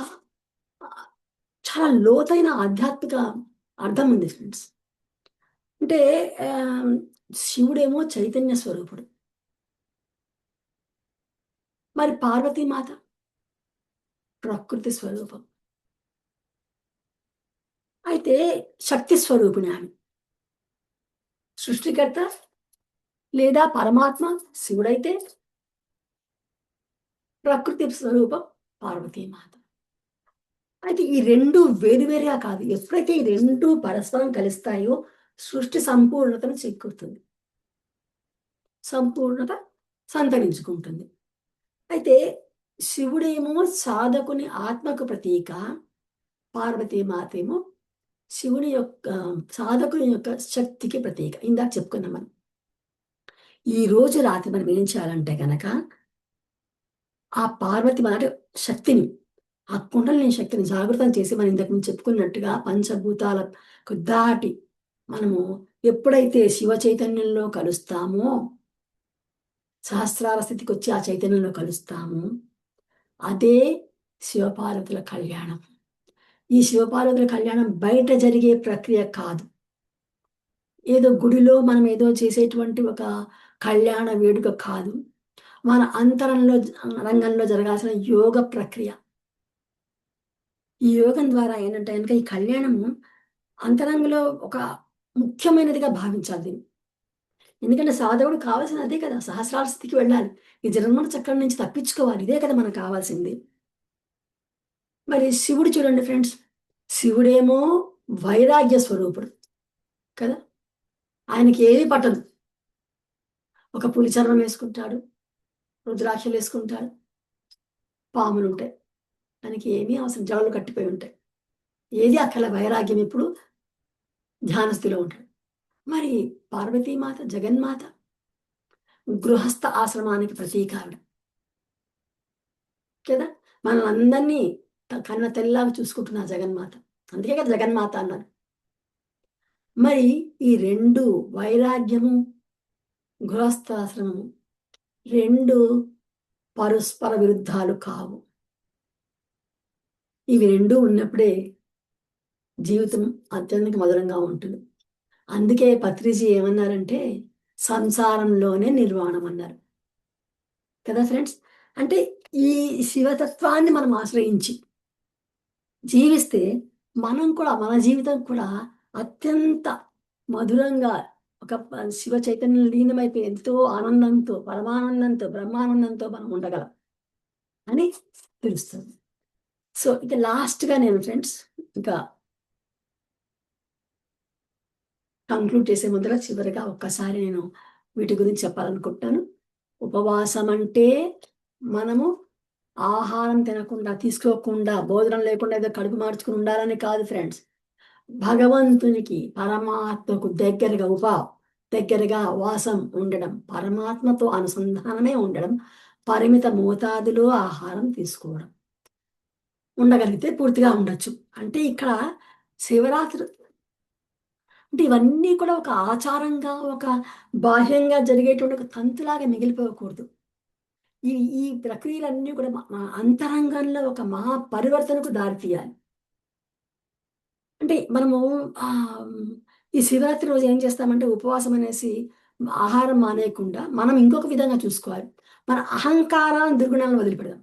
ఆహ్, చాలా లోతైన ఆధ్యాత్మిక అర్థం ఉంది ఫ్రెండ్స్. అంటే ఆహ్, శివుడేమో చైతన్య స్వరూపుడు. మరి పార్వతీమాత ప్రకృతి స్వరూపం. అయితే శక్తి స్వరూపిణి ఆమె. సృష్టికర్త లేదా పరమాత్మ శివుడైతే, ప్రకృతి స్వరూపం పార్వతీమాత. అయితే ఈ 2 వేరు వేరుగా కాదు. ఎప్పుడైతే ఈ 2 పరస్పరం కలుస్తాయో సృష్టి సంపూర్ణతను చేకూరుతుంది. సంపూర్ణత సంతరించుకుంటుంది. అయితే శివుడేమో సాధకుని ఆత్మకు ప్రతీక, పార్వతీమాతేమో శివుని యొక్క సాధకుని యొక్క శక్తికి ప్రతీక. ఇందాక చెప్పుకున్నాం మనం. ఈరోజు రాత్రి మనం ఏం చేయాలంటే గనక, ఆ పార్వతి మన అంటే శక్తిని, ఆ కుండలిని శక్తిని జాగృతం చేసి మనం ఇంతకు ముందు చెప్పుకున్నట్టుగా పంచభూతాలకు దాటి మనము ఎప్పుడైతే శివ చైతన్యంలో కలుస్తామో, సహస్రార స్థితికొచ్చి ఆ చైతన్యంలో కలుస్తామో, అదే శివపార్వతుల కళ్యాణం. ఈ శివపార్వతుల కళ్యాణం బయట జరిగే ప్రక్రియ కాదు. ఏదో గుడిలో మనం ఏదో చేసేటువంటి ఒక కళ్యాణ వేడుక కాదు. మన రంగంలో జరగాల్సిన యోగ ప్రక్రియ. ఈ యోగం ద్వారా ఏంటంటే గనక ఈ కళ్యాణము అంతరంగంలో ఒక ముఖ్యమైనదిగా భావించాలి దీన్ని. ఎందుకంటే సాధకుడు కావాల్సింది అదే కదా, సహస్రార స్థితికి వెళ్ళాలి, ఈ జన్మల చక్రం నుంచి తప్పించుకోవాలి, ఇదే కదా మనకు కావాల్సింది. మరి శివుడు చూడండి ఫ్రెండ్స్, శివుడేమో వైరాగ్య స్వరూపుడు కదా, ఆయనకి ఏది పట్టదు. ఒక పులి చర్మం వేసుకుంటాడు, రుద్రాక్షలు వేసుకుంటాడు, పాములు ఉంటాయి, ఆయనకి ఏమీ అవసరం, జడలు కట్టిపోయి ఉంటాయి, ఏది అక్కల వైరాగ్యం, ఎప్పుడు ధ్యానస్థితిలో ఉంటాడు. మరి పార్వతీమాత, జగన్మాత గృహస్థ ఆశ్రమానికి ప్రతీక ఆవిడ కదా, మనల్ని అందరినీ కన్న తెల్లాగా చూసుకుంటున్న జగన్మాత, అందుకే కదా జగన్మాత అన్నారు. మరి ఈ రెండు, వైరాగ్యము, గృహస్థాశ్రమము, రెండు పరస్పర విరుద్ధాలు కావు. ఇవి రెండు ఉన్నప్పుడే జీవితం అత్యంత మధురంగా ఉంటుంది. అందుకే పత్రిజీ ఏమన్నారంటే సంసారంలోనే నిర్వాణం అన్నారు కదా ఫ్రెండ్స్. అంటే ఈ శివతత్వాన్ని మనం ఆశ్రయించి జీవిస్తే మనం కూడా, మన జీవితం కూడా అత్యంత మధురంగా ఒక శివ చైతన్యం లీనమైపోయి ఎంతో ఆనందంతో, పరమానందంతో, బ్రహ్మానందంతో మనం ఉండగలం అని తెలుస్తుంది. సో ఇక లాస్ట్గా నేను ఫ్రెండ్స్ ఇంకా కంక్లూడ్ చేసే ముందర చివరిగా ఒక్కసారి నేను వీటి గురించి చెప్పాలనుకుంటున్నాను. ఉపవాసం అంటే మనము ఆహారం తినకుండా, తీసుకోకుండా, భోజనం లేకుండా ఏదో కడుపు మార్చుకుని ఉండాలని కాదు ఫ్రెండ్స్. భగవంతునికి, పరమాత్మకు దగ్గరగా వాసం ఉండడం, పరమాత్మతో అనుసంధానమే ఉండడం, పరిమిత మోతాదులో ఆహారం తీసుకోవడం, ఉండగలిగితే పూర్తిగా ఉండొచ్చు. అంటే ఇక్కడ శివరాత్రి అంటే ఇవన్నీ కూడా ఒక ఆచారంగా, ఒక బాహ్యంగా జరిగేటువంటి ఒక తంతులాగా మిగిలిపోకూడదు. ఈ ఈ ప్రక్రియలన్నీ కూడా మన అంతరంగంలో ఒక మహా పరివర్తనకు దారితీయాలి. అంటే మనము ఆహ్, ఈ శివరాత్రి రోజు ఏం చేస్తామంటే ఉపవాసం అనేసి ఆహారం మానేయకుండా మనం ఇంకొక విధంగా చూసుకోవాలి. మన అహంకారాన్ని, దుర్గుణాలను వదిలిపెడదాం.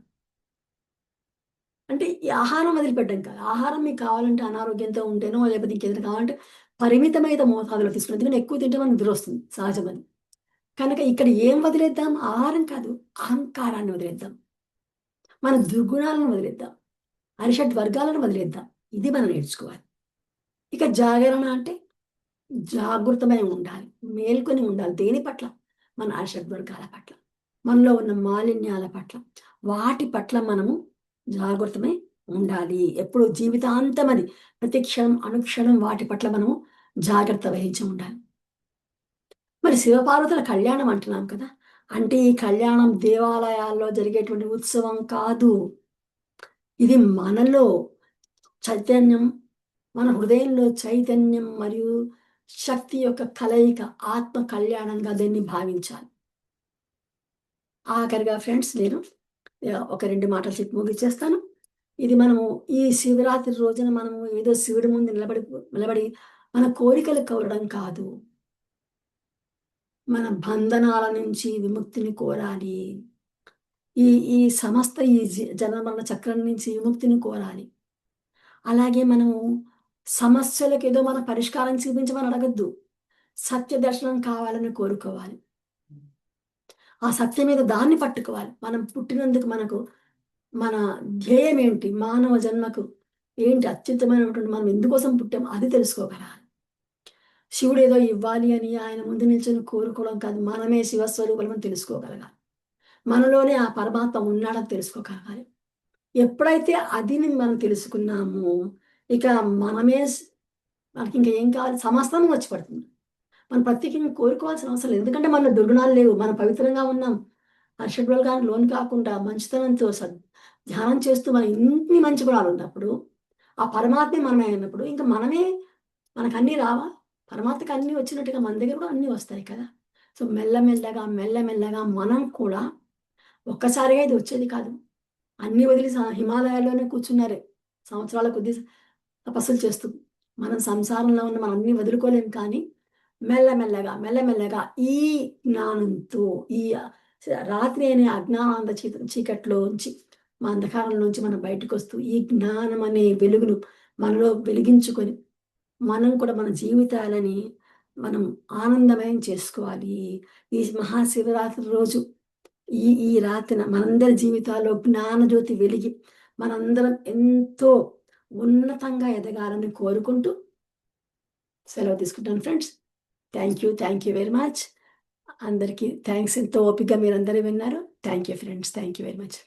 అంటే ఈ ఆహారం వదిలిపెట్టడం కాదు. ఆహారం మీకు కావాలంటే అనారోగ్యంతో ఉంటేనో, లేకపోతే ఇంకేదైనా కావాలంటే పరిమితమైన మోతాదులో తీసుకోండి. ఎందుకంటే ఎక్కువ తింటే మనకు నిద్రొస్తుంది సహజమని. కనుక ఇక్కడ ఏం వదిలేద్దాం? ఆహారం కాదు, అహంకారాన్ని వదిలేద్దాం. మన దుర్గుణాలను వదిలేద్దాం. అరిషడ్ వర్గాలను వదిలేద్దాం. ఇది మనం నేర్చుకోవాలి. ఇక జాగరణ అంటే జాగృతమై ఉండాలి. మేల్కొని ఉండాలి. దేని పట్ల? మన అరిషడ్ వర్గాల పట్ల. మనలో ఉన్న మాలిన్యాల పట్ల. వాటి పట్ల మనము జాగృతమై ఉండాలి. ఎప్పుడు జీవితాంతం అది. ప్రతి క్షణం, అనుక్షణం వాటి పట్ల మనము జాగ్రత్త వహించి ఉండాలి. మరి శివపార్వతుల కళ్యాణం అంటున్నాం కదా! అంటే ఈ కళ్యాణం దేవాలయాల్లో జరిగేటువంటి ఉత్సవం కాదు. ఇది మనలో చైతన్యం, మన హృదయంలో చైతన్యం మరియు శక్తి యొక్క కలయిక, ఆత్మ కళ్యాణంగా దీన్ని భావించాలి. ఆఖరిగా ఫ్రెండ్స్ నేను ఒక 2 మాటలు చెప్పి ముగిచ్చేస్తాను. ఇది మనము ఈ శివరాత్రి రోజున మనము ఏదో శివుడి ముందు నిలబడి మన కోరికలు కోరడం కాదు. మన బంధనాల నుంచి విముక్తిని కోరాలి. ఈ ఈ సమస్త ఈ జనన మరణ చక్రం నుంచి విముక్తిని కోరాలి. అలాగే మనము సమస్యలకేదో మన పరిష్కారం చూపించమని అడగొద్దు. సత్య దర్శనం కావాలని కోరుకోవాలి. ఆ సత్యం మీద దాన్ని పట్టుకోవాలి. మనం పుట్టినందుకు మన ధ్యేయం ఏంటి? మానవ జన్మకు ఏంటి అత్యుత్తమైనటువంటి మనం ఎందుకోసం పుట్టాం అది తెలుసుకోగలగాలి. శివుడేదో ఇవ్వాలి అని ఆయన ముందు నిల్చొని కోరుకోవడం కాదు. మనమే శివస్వరూపులమని తెలుసుకోగలగాలి. మనలోనే ఆ పరమాత్మ ఉన్నాడని తెలుసుకోగలగాలి. ఎప్పుడైతే అదిని మనం తెలుసుకున్నామో, ఇక మనమే మనకింక ఏం కావాలి? సమస్తం వచ్చి పడుతుంది. మనం ప్రత్యేకంగా కోరుకోవాల్సిన అవసరం లేదు. ఎందుకంటే మనలో దుర్గుణాలు లేవు. మనం పవిత్రంగా ఉన్నాం. అరిషడ్వర్గానికి లోను కాకుండా మంచితనంతో ధ్యానం చేస్తూ మన ఇన్ని మంచి గుణాలు ఉన్నప్పుడు, ఆ పరమాత్మే మనమే అయినప్పుడు, ఇంక మనమే మనకన్నీ రావా? పరమాత్మకి అన్నీ వచ్చినట్టుగా మన దగ్గర కూడా అన్నీ వస్తాయి కదా! సో, మెల్లమెల్లగా మనం కూడా ఒక్కసారిగా ఇది వచ్చేది కాదు. అన్నీ వదిలి హిమాలయాల్లోనే కూర్చున్నారే. సంవత్సరాల కొద్దీ తపస్సులు చేస్తూ. మనం సంసారంలో ఉన్న మనం అన్నీ వదులుకోలేం కానీ, మెల్లమెల్లగా ఈ జ్ఞానంతో ఈ రాత్రి అనే అజ్ఞానాంధ చీకట్లోంచి, మా అంధకారంలోంచి మనం బయటకొస్తూ, ఈ జ్ఞానం అనే వెలుగును మనలో వెలిగించుకొని, మనం కూడా మన జీవితాలని మనం ఆనందమయం చేసుకోవాలి. ఈ మహాశివరాత్రి రోజు ఈ రాత్రిన మనందరి జీవితాల్లో జ్ఞానజ్యోతి వెలిగి మనందరం ఎంతో ఉన్నతంగా ఎదగాలని కోరుకుంటూ సెలవు తీసుకుంటాను friends. Thank you very much. అందరికీ థ్యాంక్స్. ఎంతో ఓపికగా మీరందరూ విన్నారు. Thank you friends. Thank you very much.